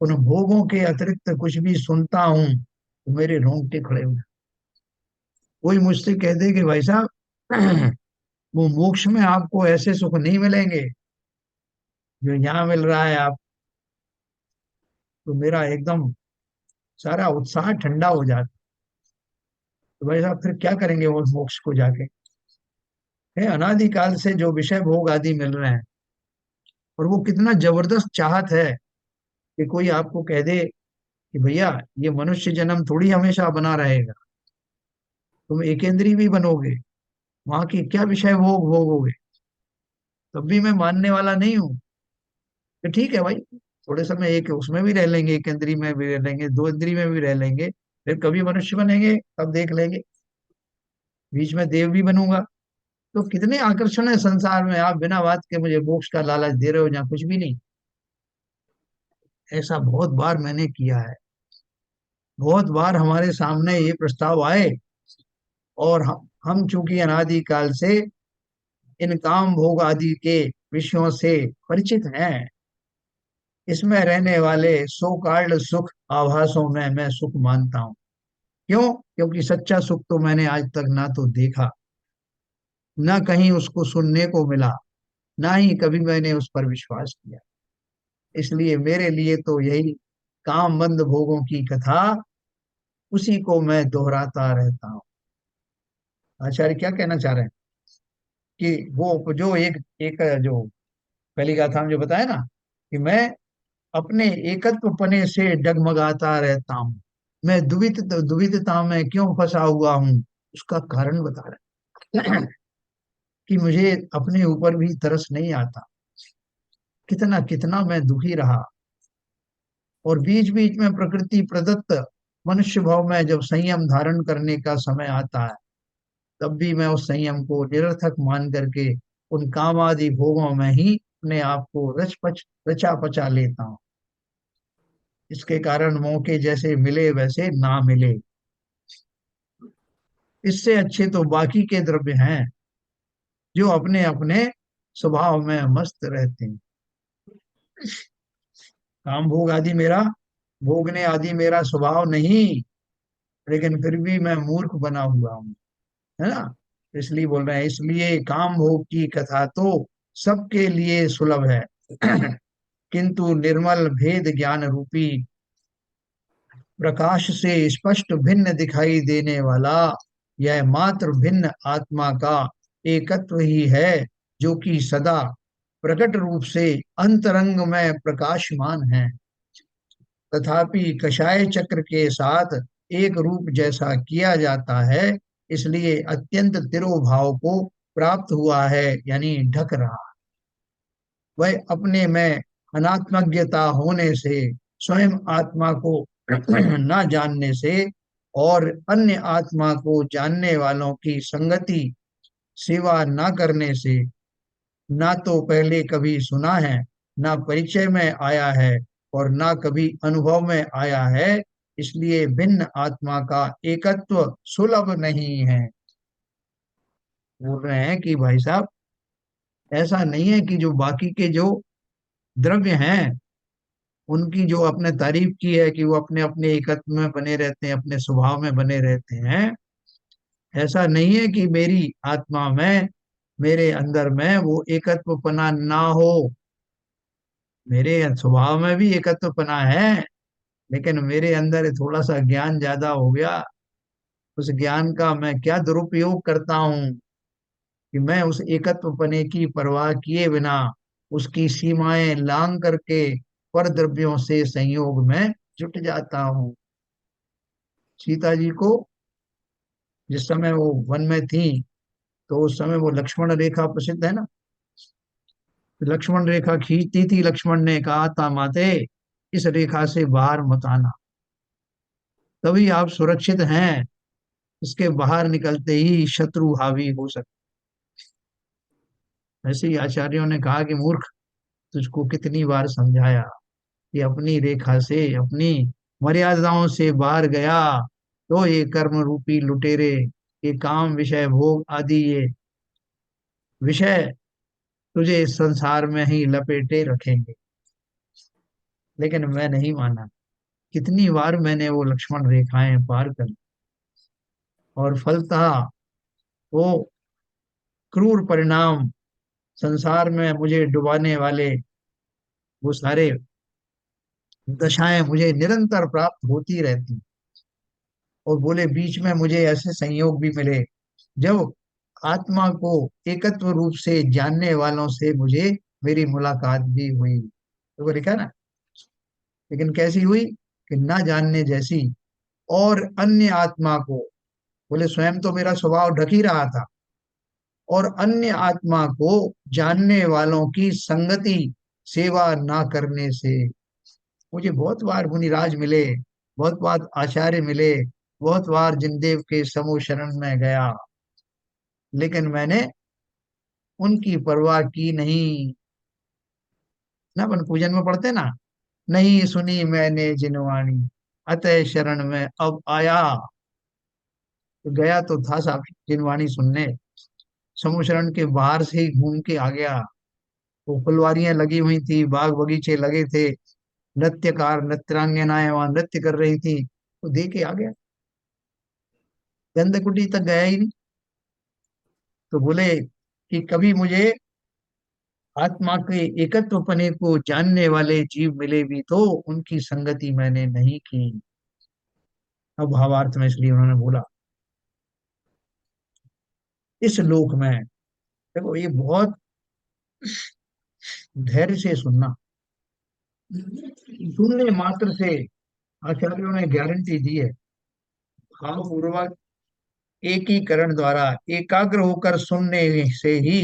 उन भोगों के अतिरिक्त कुछ भी सुनता हूं तो मेरे रोंगटे खड़े हो जाते। कोई मुझसे कह दे कि भाई साहब वो मोक्ष में आपको ऐसे सुख नहीं मिलेंगे जो यहाँ मिल रहा है आप, तो मेरा एकदम सारा उत्साह ठंडा हो जाता। तो भाई साहब फिर क्या करेंगे वो मोक्ष को जाके? है अनादिकाल से जो विषय भोग आदि मिल रहे हैं, और वो कितना जबरदस्त चाहत है कि कोई आपको कह दे कि भैया ये मनुष्य जन्म थोड़ी हमेशा बना रहेगा, तुम एकेंद्री भी बनोगे, वहां की क्या विषय भोग भोगोगे। तब भी मैं मानने वाला नहीं हूँ कि ठीक है भाई, थोड़े समय एक उसमें भी रह लेंगे, एक इंद्री में भी रह लेंगे, दो इंद्री में भी रह लेंगे, फिर कभी मनुष्य बनेंगे तब देख लेंगे, बीच में देव भी बनूंगा। तो कितने आकर्षण है संसार में, आप बिना बात के मुझे मोक्ष का लालच दे रहे हो जहाँ कुछ भी नहीं। ऐसा बहुत बार मैंने किया है। बहुत बार हमारे सामने ये प्रस्ताव आए, और हम चूंकि अनादिकाल से इन काम भोग आदि के विषयों से परिचित हैं, इसमें रहने वाले सो कॉल्ड सुख आभासों में मैं सुख मानता हूँ। क्यों? क्योंकि सच्चा सुख तो मैंने आज तक ना तो देखा, ना कहीं उसको सुनने को मिला, ना ही कभी मैंने उस पर विश्वास किया। इसलिए मेरे लिए तो यही काम बंद भोगों की कथा, उसी को मैं दोहराता रहता हूँ। आचार्य क्या कहना चाह रहे हैं कि वो जो एक एक जो पहली गाथा में जो बताया ना, कि मैं अपने एकत्व पने से डगमगाता रहता हूँ, मैं दुविधता में क्यों फंसा हुआ हूँ, उसका कारण बता रहे हैं। कि मुझे अपने ऊपर भी तरस नहीं आता, कितना कितना मैं दुखी रहा। और बीच बीच में प्रकृति प्रदत्त मनुष्य भाव में जब संयम धारण करने का समय आता है, तब भी मैं उस संयम को निरर्थक मान करके उन काम आदि भोगों में ही अपने आप को रचा पचा लेता हूँ। इसके कारण मौके जैसे मिले वैसे ना मिले, इससे अच्छे तो बाकी के द्रव्य हैं जो अपने अपने स्वभाव में मस्त रहते हैं। काम भोग आदि मेरा, भोगने आदि मेरा स्वभाव नहीं, लेकिन फिर भी मैं मूर्ख बना हुआ हूँ, है ना। इसलिए बोल रहे हैं, इसलिए काम भोग की कथा तो सबके लिए सुलभ है। किंतु निर्मल भेद ज्ञान रूपी प्रकाश से स्पष्ट भिन्न दिखाई देने वाला यह मात्र भिन्न आत्मा का एकत्व ही है, जो कि सदा प्रकट रूप से अंतरंग में प्रकाशमान है, तथापि कषाय चक्र के साथ एक रूप जैसा किया जाता है, इसलिए अत्यंत तिरोभाव को प्राप्त हुआ है, यानी ढक रहा। वह अपने में अनात्मज्ञता होने से, स्वयं आत्मा को न जानने से, और अन्य आत्मा को जानने वालों की संगति सेवा न करने से, ना तो पहले कभी सुना है, ना परिचय में आया है, और ना कभी अनुभव में आया है, इसलिए भिन्न आत्मा का एकत्व सुलभ नहीं है। बोल रहे हैं कि भाई साहब, ऐसा नहीं है कि जो बाकी के जो द्रव्य हैं, उनकी जो आपने तारीफ की है कि वो अपने अपने एकत्व में बने रहते हैं, अपने स्वभाव में बने रहते हैं, ऐसा नहीं है कि मेरी आत्मा में, मेरे अंदर में वो एकत्वपना ना हो। मेरे स्वभाव में भी एकत्वपना है, लेकिन मेरे अंदर थोड़ा सा ज्ञान ज्यादा हो गया। उस ज्ञान का मैं क्या दुरुपयोग करता हूँ कि मैं उस एकत्वपने की परवाह किए बिना उसकी सीमाएं लांग करके पर द्रव्यों से संयोग में जुट जाता हूँ। सीता जी को जिस समय वो वन में थी, तो उस समय वो लक्ष्मण रेखा प्रसिद्ध है ना, लक्ष्मण रेखा खींचती थी, लक्ष्मण ने कहा था, माते इस रेखा से बाहर मत आना, तभी आप सुरक्षित हैं। इसके बाहर निकलते ही शत्रु हावी हो सकते। ऐसे ही आचार्यों ने कहा कि मूर्ख, तुझको कितनी बार समझाया कि अपनी रेखा से, अपनी मर्यादाओं से बाहर गया तो ये कर्म रूपी लुटेरे, ये काम विषय भोग आदि ये विषय तुझे इस संसार में ही लपेटे रखेंगे। लेकिन मैं नहीं माना। कितनी बार मैंने वो लक्ष्मण रेखाएं पार कर ली, और फलतः वो क्रूर परिणाम, संसार में मुझे डुबाने वाले वो सारे दशाएं मुझे निरंतर प्राप्त होती रहती। और बोले बीच में मुझे ऐसे संयोग भी मिले जब आत्मा को एकत्व रूप से जानने वालों से मुझे मेरी मुलाकात भी हुई। तो वो लिखा ना, लेकिन कैसी हुई कि ना जानने जैसी। और अन्य आत्मा को, बोले स्वयं तो मेरा स्वभाव ढक ही रहा था, और अन्य आत्मा को जानने वालों की संगति सेवा ना करने से। मुझे बहुत बार मुनिराज मिले, बहुत बार आचार्य मिले, बहुत बार जिनदेव के समूह शरण में गया, लेकिन मैंने उनकी परवाह की नहीं। ना अपन पूजन में पढ़ते ना, नहीं सुनी मैंने जिनवाणी, अतः शरण में अब आया। तो गया तो था साहब जिनवाणी सुनने, समुशरण के बाहर से ही घूम के आ गया। वो फुलवारियां लगी हुई थी, बाग बगीचे लगे थे, नृत्यकार नृत्यांगनाएं वहां नृत्य कर रही थी, तो दे के आ गया, गंधकुटी तक गया ही नहीं। तो बोले कि कभी मुझे आत्मा के एकत्व पने को जानने वाले जीव मिले भी तो उनकी संगति मैंने नहीं की। अब भावार्थ में इसलिए उन्होंने बोला, इस लोक में, देखो ये बहुत धैर्य से सुनना, सुनने मात्र से आचार्यों ने गारंटी दी है, भावपूर्वक एकीकरण द्वारा एकाग्र होकर सुनने से ही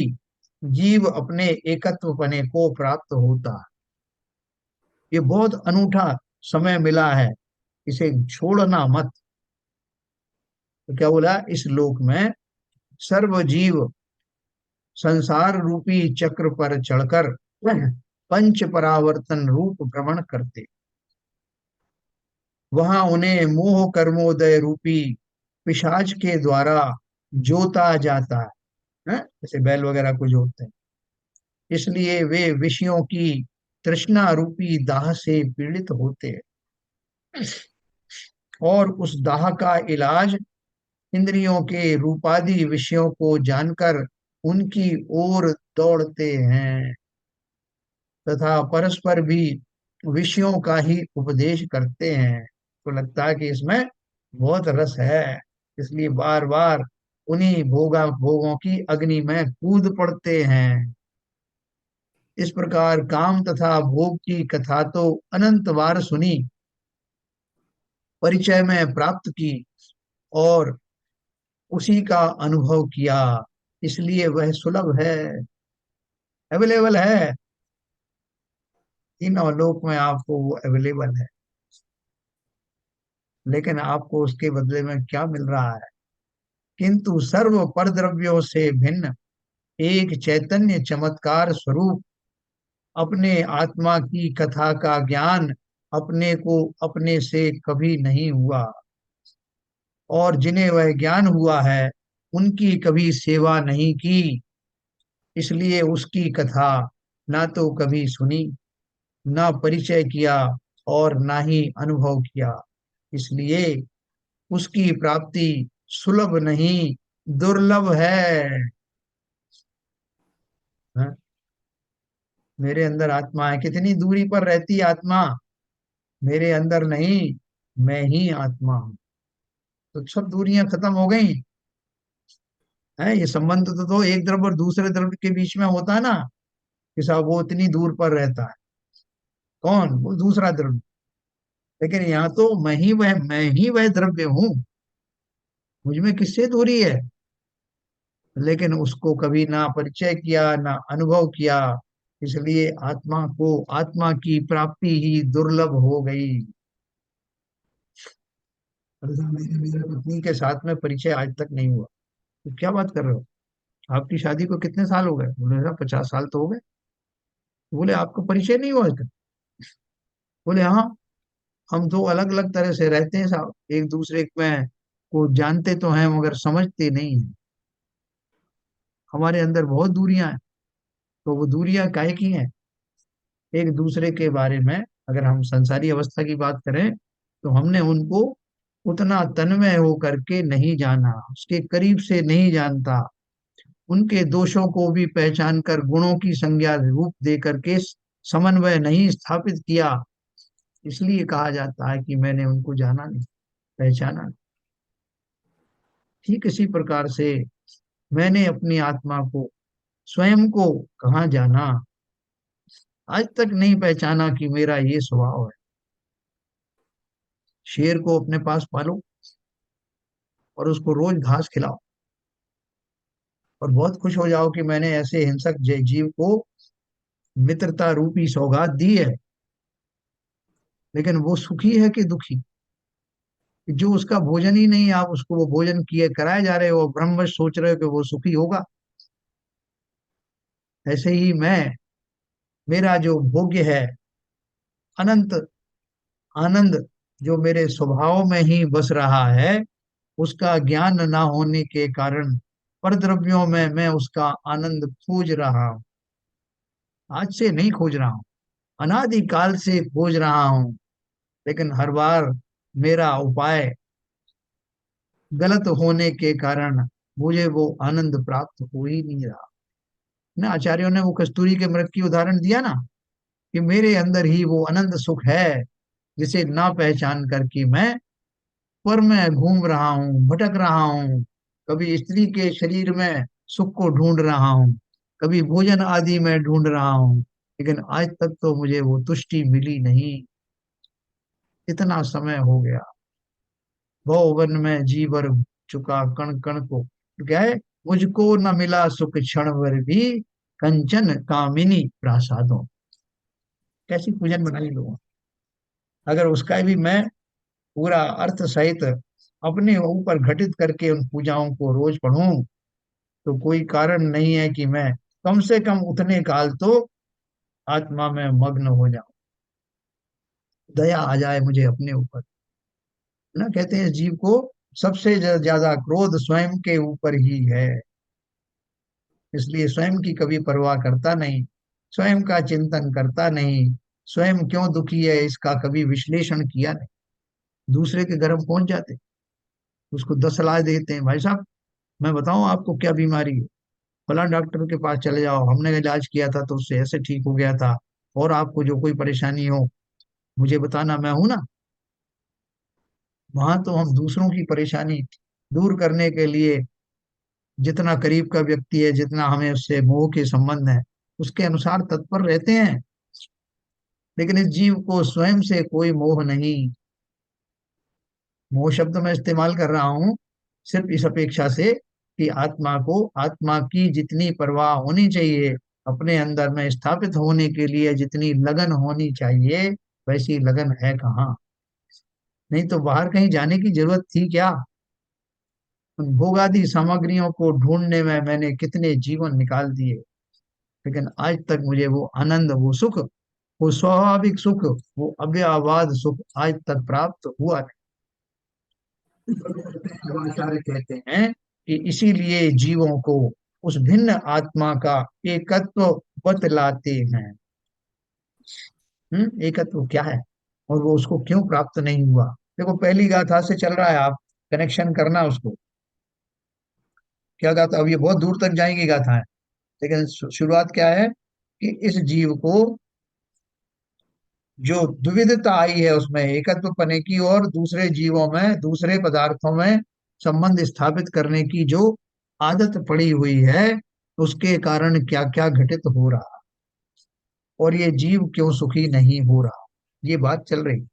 जीव अपने एकत्व पने को प्राप्त होता है। ये बहुत अनूठा समय मिला है, इसे छोड़ना मत। तो क्या बोला, इस लोक में सर्व जीव संसार रूपी चक्र पर चढ़कर पंच परावर्तन रूप भ्रमण करते, वहां उन्हें मोह कर्मोदय रूपी पिशाच के द्वारा जोता जाता है, जैसे बैल वगैरह को जोतते हैं। इसलिए वे विषयों की तृष्णा रूपी दाह से पीड़ित होते हैं, और उस दाह का इलाज इंद्रियों के रूपादि विषयों को जानकर उनकी ओर दौड़ते हैं, तथा परस्पर भी विषयों का ही उपदेश करते हैं। तो लगता है कि इसमें बहुत रस है, इसलिए बार बार उन्हीं भोगों की अग्नि में कूद पड़ते हैं। इस प्रकार काम तथा भोग की कथा तो अनंत बार सुनी, परिचय में प्राप्त की, और उसी का अनुभव किया, इसलिए वह सुलभ है, अवेलेबल है, तीनों लोक में आपको वो अवेलेबल है। लेकिन आपको उसके बदले में क्या मिल रहा है? किंतु सर्व परद्रव्यों से भिन्न एक चैतन्य चमत्कार स्वरूप अपने आत्मा की कथा का ज्ञान अपने को अपने से कभी नहीं हुआ, और जिन्हें वह ज्ञान हुआ है उनकी कभी सेवा नहीं की, इसलिए उसकी कथा ना तो कभी सुनी, ना परिचय किया, और ना ही अनुभव किया, इसलिए उसकी प्राप्ति सुलभ नहीं, दुर्लभ है। हाँ? मेरे अंदर आत्मा है, कितनी दूरी पर रहती है आत्मा? मेरे अंदर नहीं, मैं ही आत्मा हूँ। तो सब दूरियां खत्म हो गई है। ये संबंध तो एक द्रव्य और दूसरे द्रव्य के बीच में होता है ना, कि साहब वो इतनी दूर पर रहता है, कौन? वो दूसरा द्रव्य। लेकिन यहाँ तो मैं ही वह द्रव्य हूँ, मुझ में किससे दूरी है? लेकिन उसको कभी ना परिचय किया, ना अनुभव किया, इसलिए आत्मा को, आत्मा की प्राप्ति ही दुर्लभ हो गई। मेरे मेरे पत्नी के साथ में परिचय आज तक नहीं हुआ। तो क्या बात कर रहे हो? आपकी शादी को कितने साल हो गए? बोले ना 50 साल तो हो गए। बोले आपको परिचय नहीं हुआ आज तक? बोले हाँ, हम दो अलग अलग तरह से रहते हैं साहब, एक दूसरे में को जानते तो हैं मगर समझते नहीं हैं, हमारे अंदर बहुत दूरियां हैं। तो वो दूरियां काहे की हैं? एक दूसरे के बारे में, अगर हम संसारी अवस्था की बात करें, तो हमने उनको उतना तन्मय होकर के नहीं जाना, उसके करीब से नहीं जानता, उनके दोषों को भी पहचान कर गुणों की संज्ञा रूप दे करके समन्वय नहीं स्थापित किया, इसलिए कहा जाता है कि मैंने उनको जाना नहीं, पहचाना नहीं। ठीक इसी प्रकार से मैंने अपनी आत्मा को, स्वयं को कहाँ जाना, आज तक नहीं पहचाना कि मेरा ये स्वभाव है। शेर को अपने पास पालो और उसको रोज घास खिलाओ, और बहुत खुश हो जाओ कि मैंने ऐसे हिंसक जीव को मित्रता रूपी सौगात दी है। लेकिन वो सुखी है कि दुखी? जो उसका भोजन ही नहीं, आप उसको वो भोजन किए कराए जा रहे हो, ब्रह्मवश सोच रहे हो कि वो सुखी होगा। ऐसे ही मैं, मेरा जो भोग्य है, अनंत आनंद, जो मेरे स्वभाव में ही बस रहा है, उसका ज्ञान ना होने के कारण परद्रव्यों में मैं उसका आनंद खोज रहा हूँ। आज से नहीं खोज रहा हूँ, अनादिकाल से खोज रहा हूँ। लेकिन हर बार मेरा उपाय गलत होने के कारण मुझे वो आनंद प्राप्त हो ही नहीं रहा। ना आचार्यों ने वो कस्तूरी के मृग की उदाहरण दिया ना, कि मेरे अंदर ही वो अनंत सुख है जिसे ना पहचान कर कि पर मैं घूम रहा हूँ, भटक रहा हूँ। कभी स्त्री के शरीर में सुख को ढूंढ रहा हूँ, कभी भोजन आदि में ढूंढ रहा हूँ, लेकिन आज तक तो मुझे वो तुष्टि मिली नहीं। इतना समय हो गया, भवन में जी भर चुका कण कण को। तो क्या है, मुझको न मिला सुख क्षण भर भी, कंचन कामिनी प्रासादों। कैसी पूजन बनाई लोगों। अगर उसका भी मैं पूरा अर्थ सहित अपने ऊपर घटित करके उन पूजाओं को रोज पढूं, तो कोई कारण नहीं है कि मैं कम से कम उतने काल तो आत्मा में मग्न हो जाऊं, दया आ जाए मुझे अपने ऊपर। ना कहते हैं जीव को सबसे ज्यादा क्रोध स्वयं के ऊपर ही है, इसलिए स्वयं की कभी परवाह करता नहीं, स्वयं का चिंतन करता नहीं। स्वयं क्यों दुखी है इसका कभी विश्लेषण किया नहीं। दूसरे के घर हम पहुंच जाते, उसको 10 सलाह देते हैं, भाई साहब मैं बताऊं आपको क्या बीमारी है, फला डॉक्टर के पास चले जाओ, हमने इलाज किया था तो उससे ऐसे ठीक हो गया था। और आपको जो कोई परेशानी हो मुझे बताना, मैं हूं ना। वहां तो हम दूसरों की परेशानी दूर करने के लिए, जितना करीब का व्यक्ति है, जितना हमें उससे मोह के संबंध है, उसके अनुसार तत्पर रहते हैं। लेकिन इस जीव को स्वयं से कोई मोह नहीं। मोह शब्द मैं इस्तेमाल कर रहा हूं सिर्फ इस अपेक्षा से कि आत्मा को आत्मा की जितनी परवाह होनी चाहिए, अपने अंदर में स्थापित होने के लिए जितनी लगन होनी चाहिए, वैसी लगन है कहाँ। नहीं तो बाहर कहीं जाने की जरूरत थी क्या। उन भोगादि सामग्रियों को ढूंढने में मैंने कितने जीवन निकाल दिए, लेकिन आज तक मुझे वो आनंद, वो सुख, वो स्वाभाविक सुख, वो अव्ययवाद सुख आज तक प्राप्त हुआ नहीं। आचार्य कहते हैं कि इसीलिए जीवों को उस भिन्न आत्मा का एकत्व बतलाते हैं। एकत्व क्या है और वो उसको क्यों प्राप्त नहीं हुआ। देखो पहली गाथा से चल रहा है, आप कनेक्शन करना उसको। क्या गाथा, अब ये बहुत दूर तक जाएंगी गाथा है, लेकिन शुरुआत क्या है कि इस जीव को जो दुविधता आई है उसमें एकत्व पने की, और दूसरे जीवों में, दूसरे पदार्थों में संबंध स्थापित करने की जो आदत पड़ी हुई है, उसके कारण क्या क्या घटित हो रहा, और ये जीव क्यों सुखी नहीं हो रहा, ये बात चल रही।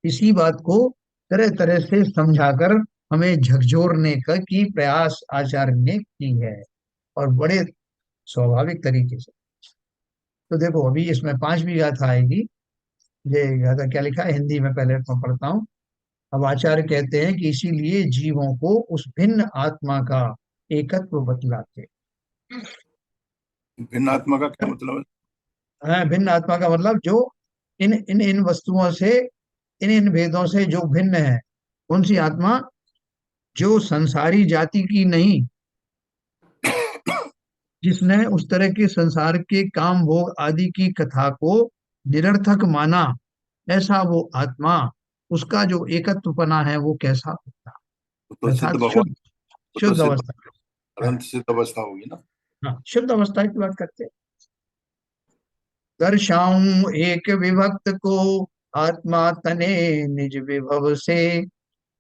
इसी बात को तरह तरह से समझाकर हमें झकझोरने का की प्रयास आचार्य ने की है, और बड़े स्वाभाविक तरीके से। तो देखो अभी इसमें 5वीं गाथा आएगी। ये गाथा क्या लिखा है हिंदी में, पहले मैं पढ़ता हूँ। अब आचार्य कहते हैं कि इसीलिए जीवों को उस भिन्न आत्मा का एकत्व बतलाते भिन्न आत्मा का क्या मतलब है? हैं। भिन्न आत्मा का मतलब जो इन वस्तुओं से, इन भेदों से जो भिन्न है। कौन सी आत्मा, जो संसारी जाति की नहीं, जिसने उस तरह के संसार के काम भोग आदि की कथा को निरर्थक माना, ऐसा वो आत्मा, उसका जो एकत्वपना है वो कैसा होता, तो सिद्ध अर्थात भगवान, शुद्ध, तो शुद्ध सिद्ध, अवस्था। हाँ, अनंत सिद्ध अवस्था होगी ना। हाँ, शुद्ध अवस्था की बात करते हैं। दर्शाऊं एक विभक्त को आत्मा तने निज विभव से,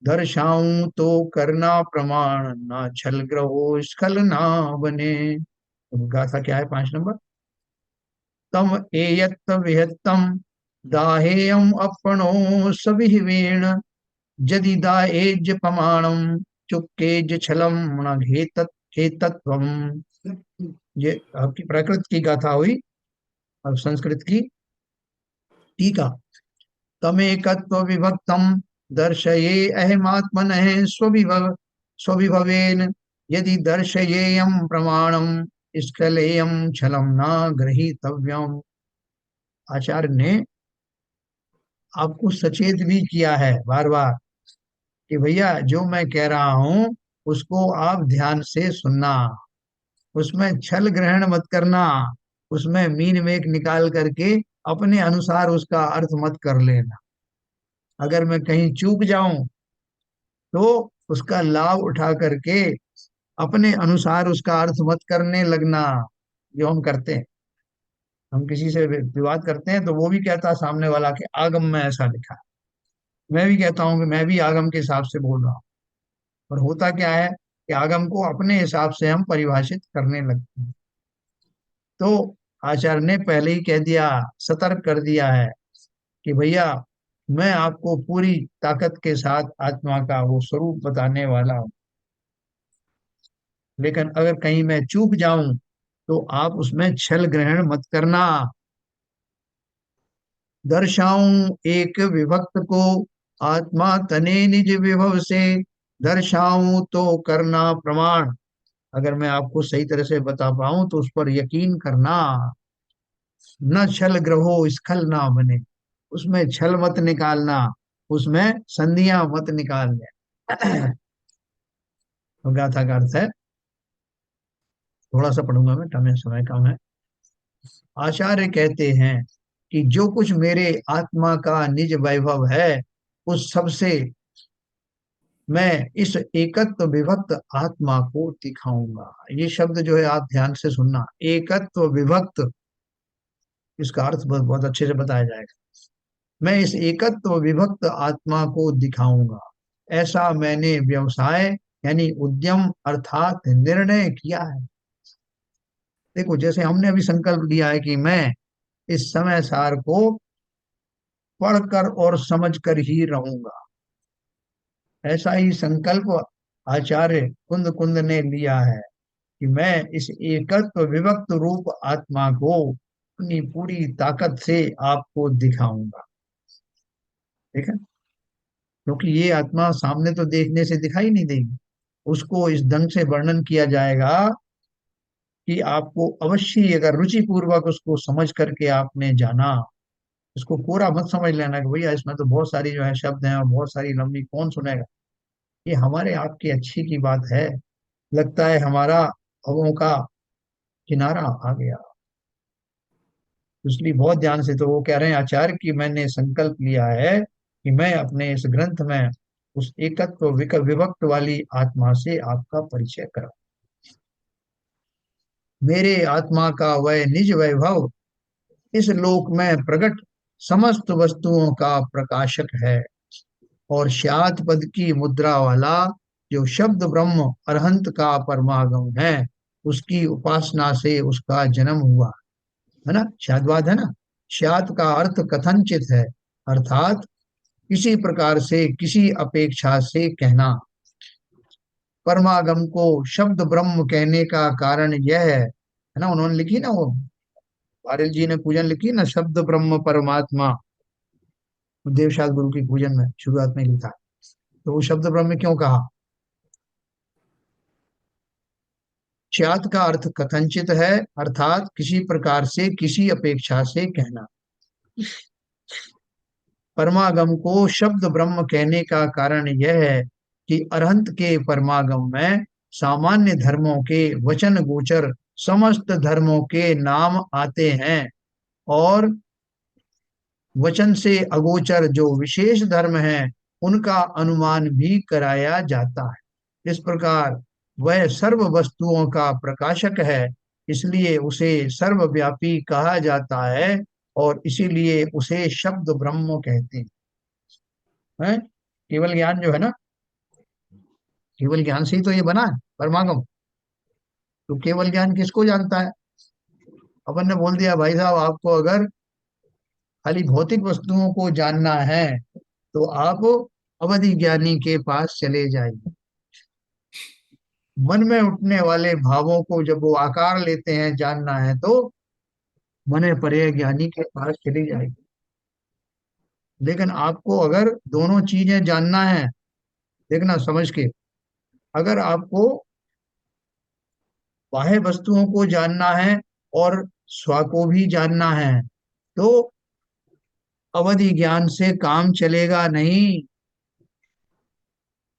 दर्शाऊं तो करना प्रमाण ना छल ग्रहो स्खल ना बने। तो गाथा क्या है 5 नंबर। तम एयत्त विहत्तम दाहेयम अपनो सविवेण, जदि दाएज प्रमाणम चुक्केज छलम न घेतत्वम। ये आपकी प्राकृत की गाथा हुई, और संस्कृत की टीका। तमेकत्व विभक्तम दर्शये अहमात्मन स्वविभव स्वविभवेन, यदि दर्शयेयम प्रमाणम स्खलेयम छलम न ग्रहीतव्यम। आचार्य ने आपको सचेत भी किया है बार बार कि भैया जो मैं कह रहा हूं उसको आप ध्यान से सुनना, उसमें छल ग्रहण मत करना, उसमें मीन मेक निकाल करके अपने अनुसार उसका अर्थ मत कर लेना। अगर मैं कहीं चूक जाऊं तो उसका लाभ उठा करके अपने अनुसार उसका अर्थ मत करने लगना, जो हम करते हैं। हम किसी से विवाद करते हैं तो वो भी कहता है सामने वाला कि आगम में ऐसा लिखा है, मैं भी कहता हूँ कि मैं भी आगम के हिसाब से बोल रहा हूँ। और होता क्या है कि आगम को अपने हिसाब से हम परिभाषित करने लगते हैं। तो आचार्य ने पहले ही कह दिया, सतर्क कर दिया है कि भैया मैं आपको पूरी ताकत के साथ आत्मा का वो स्वरूप बताने वाला हूँ, लेकिन अगर कहीं मैं चूक जाऊं तो आप उसमें छल ग्रहण मत करना। दर्शाऊं एक विभक्त को आत्मा तने निज विभव से, दर्शाऊं तो करना प्रमाण। अगर मैं आपको सही तरह से बता पाऊं तो उस पर यकीन करना। न छल ग्रहो स्खल ना बने, उसमें छल मत निकालना, उसमें संधियां मत निकालने। तो गाथा का अर्थ है, थोड़ा सा पढ़ूंगा मैं, समय समय कम है। आचार्य कहते हैं कि जो कुछ मेरे आत्मा का निज वैभव है उस सबसे मैं इस एकत्व विभक्त आत्मा को दिखाऊंगा। ये शब्द जो है आप ध्यान से सुनना, एकत्व विभक्त, इसका अर्थ बहुत बहुत अच्छे से बताया जाएगा। मैं इस एकत्व विभक्त आत्मा को दिखाऊंगा, ऐसा मैंने व्यवसाय यानी उद्यम अर्थात निर्णय किया है। देखो जैसे हमने अभी संकल्प लिया है कि मैं इस समय सार को पढ़कर और समझकर ही रहूंगा, ऐसा ही संकल्प आचार्य कुंद कुंद ने लिया है कि मैं इस एकत्व विभक्त रूप आत्मा को अपनी पूरी ताकत से आपको दिखाऊंगा। ठीक है, क्योंकि ये आत्मा सामने तो देखने से दिखाई नहीं देगी, उसको इस ढंग से वर्णन किया जाएगा कि आपको अवश्य अगर रुचि पूर्वक उसको समझ करके आपने जाना, इसको पूरा मत समझ लेना कि भैया इसमें तो बहुत सारी जो है शब्द हैं और बहुत सारी लंबी कौन सुनेगा। ये हमारे आपकी अच्छी की बात है, लगता है हमारा भवों का किनारा आ गया। इसलिए बहुत ध्यान से, तो वो कह रहे हैं आचार्य कि मैंने संकल्प लिया है कि मैं अपने इस ग्रंथ में उस एकत्व विभक्त वाली आत्मा से आपका परिचय करा। मेरे आत्मा का वह निज वैभव इस लोक में प्रकट समस्त वस्तुओं का प्रकाशक है, और श्यात पद की मुद्रा वाला जो शब्द ब्रह्म अरहंत का परमागम है, उसकी उपासना से उसका जन्म हुआ। है ना, शादवाद है ना। शाद का अर्थ कथनचित है, अर्थात किसी प्रकार से किसी अपेक्षा से कहना। परमागम को शब्द ब्रह्म कहने का कारण यह है ना, उन्होंने लिखी ना वो, वारिल जी ने पूजन लिखी ना, शब्द ब्रह्म परमात्मा, देवशाद गुरु की पूजन में शुरुआत में लिखा है। तो वो शब्द ब्रह्म क्यों कहा? ख्यात का अर्थ कथनचित है, अर्थात किसी प्रकार से किसी अपेक्षा से कहना। परमागम को शब्द ब्रह्म कहने का कारण यह है कि अरहंत के परमागम में सामान्य धर्मों के वचन गोचर समस्त धर्मों के नाम आते हैं, और वचन से अगोचर जो विशेष धर्म हैं उनका अनुमान भी कराया जाता है। इस प्रकार वह सर्व वस्तुओं का प्रकाशक है, इसलिए उसे सर्वव्यापी कहा जाता है, और इसीलिए उसे शब्द ब्रह्म कहते हैं। केवल ज्ञान जो है ना, केवल ज्ञान से ही तो ये बना है परमागम। तो केवल ज्ञान किसको जानता है? अपन ने बोल दिया भाई साहब आपको अगर खाली भौतिक वस्तुओं को जानना है तो आप अवधि ज्ञानी के पास चले जाइए। मन में उठने वाले भावों को जब वो आकार लेते हैं जानना है तो मन परे ज्ञानी के पास चली जाएगी। लेकिन आपको अगर दोनों चीजें जानना है, देखना समझ के, अगर आपको बाह्य वस्तुओं को जानना है और स्व को भी जानना है तो अवधि ज्ञान से काम चलेगा नहीं।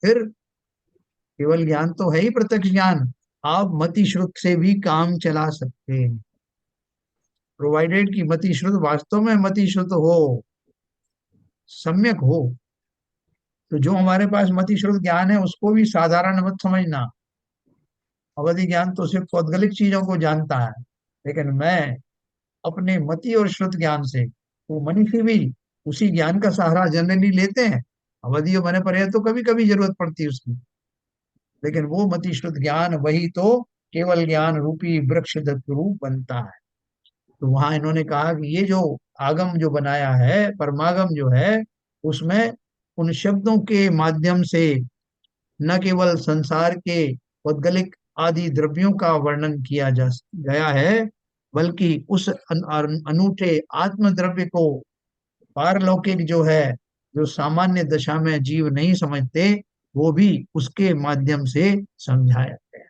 फिर केवल ज्ञान तो है ही प्रत्यक्ष ज्ञान, आप मति श्रुत से भी काम चला सकते हैं, प्रोवाइडेड कि मति श्रुत वास्तव में मति श्रुत हो, सम्यक हो। तो जो हमारे पास मति श्रुत ज्ञान है उसको भी साधारण मत समझना। अवधि ज्ञान तो सिर्फ पौद्गलिक चीजों को जानता है, लेकिन मैं अपने मति और श्रुत ज्ञान से, वो मनुष्य भी उसी ज्ञान का सहारा जनरली लेते हैं। अवधियों बने पर है तो कभी कभी जरूरत पड़ती है उसकी, लेकिन वो मति श्रुत ज्ञान वही तो केवल ज्ञान रूपी वृक्ष दत्त रूप बनता है। तो वहां इन्होंने कहा कि ये जो आगम जो बनाया है, परमागम जो है, उसमें उन शब्दों के माध्यम से न केवल संसार के पौद्गलिक आदि द्रव्यों का वर्णन किया जा गया है, बल्कि उस अनूठे आत्म द्रव्य को पारलौकिक जो है, जो सामान्य दशा में जीव नहीं समझते, वो भी उसके माध्यम से समझाया गया।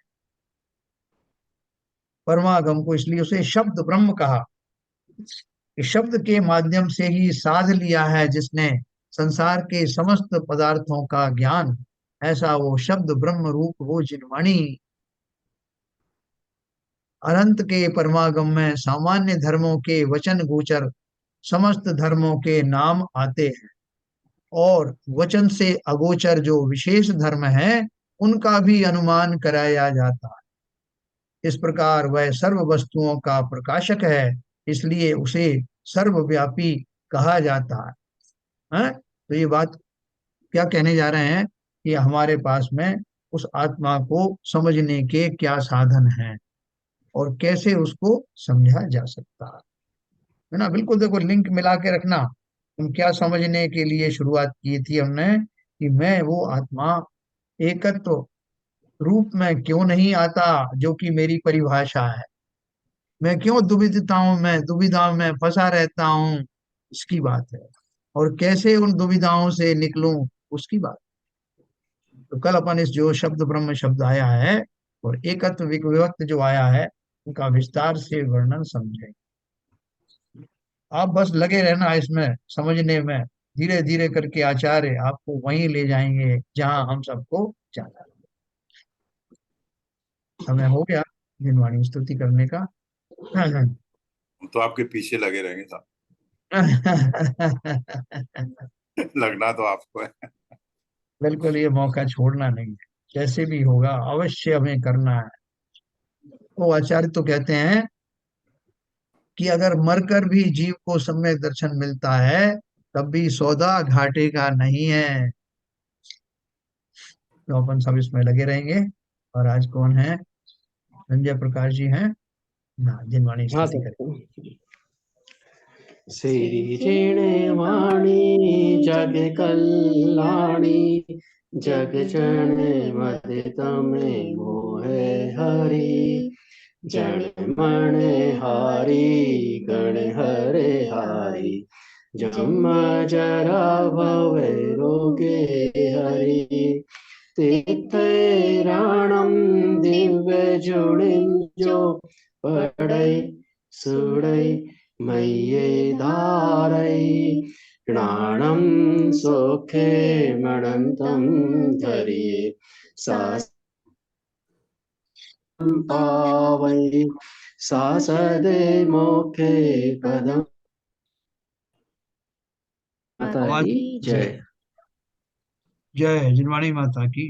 परमागम को इसलिए उसे शब्द ब्रह्म कहा। इस शब्द के माध्यम से ही साध लिया है जिसने संसार के समस्त पदार्थों का ज्ञान, ऐसा वो शब्द ब्रह्म रूप वो जिनवाणी। अनंत के परमागम में सामान्य धर्मों के वचन गोचर समस्त धर्मों के नाम आते हैं, और वचन से अगोचर जो विशेष धर्म है उनका भी अनुमान कराया जाता है। इस प्रकार वह सर्व वस्तुओं का प्रकाशक है, इसलिए उसे सर्वव्यापी कहा जाता है। तो ये बात क्या कहने जा रहे हैं कि हमारे पास में उस आत्मा को समझने के क्या साधन हैं और कैसे उसको समझा जा सकता है ना। बिल्कुल देखो, लिंक मिला के रखना। हम क्या समझने के लिए शुरुआत की थी हमने, कि मैं वो आत्मा एकत्व रूप में क्यों नहीं आता जो कि मेरी परिभाषा है। मैं क्यों दुविधाओं में फंसा रहता हूँ, इसकी बात है। और कैसे उन दुविधाओं से निकलूं, उसकी बात। तो कल अपन इस जो शब्द ब्रह्म शब्द आया है और एकत्व विभक्त जो आया है, उनका विस्तार से वर्णन समझें। आप बस लगे रहना इसमें समझने में, धीरे धीरे करके आचार्य आपको वहीं ले जाएंगे जहां हम सबको जाना है। समय हो गया जिनवाणी स्तुति करने का। हम तो आपके पीछे लगे रहेंगे साहब। लगना तो आपको है। बिल्कुल, ये मौका छोड़ना नहीं है, जैसे भी होगा अवश्य हमें करना है। वो आचार्य तो कहते हैं कि अगर मरकर भी जीव को सम्यक दर्शन मिलता है, तब भी सौदा घाटे का नहीं है। तो अपन सब इसमें लगे रहेंगे। और आज कौन है? संजय प्रकाश जी हैं ना, जिनवाणी हाँ स्तुति करें। सर। श्री वाणी जग कल्याणी, जग जन मद तमे मोहे हरि। जन मन हारी गण हरे हारी, जम जरा भवे रोगे हरि। तीर्थराणम दिव्य जुड़िम जो, पढ़ै सुड़ै मय्ये धारै। ज्ञानम सोखे मणंतम धरिये, सासं पावै। सासदे मोखे पदम। माता की जय। जय जिनवाणी माता की।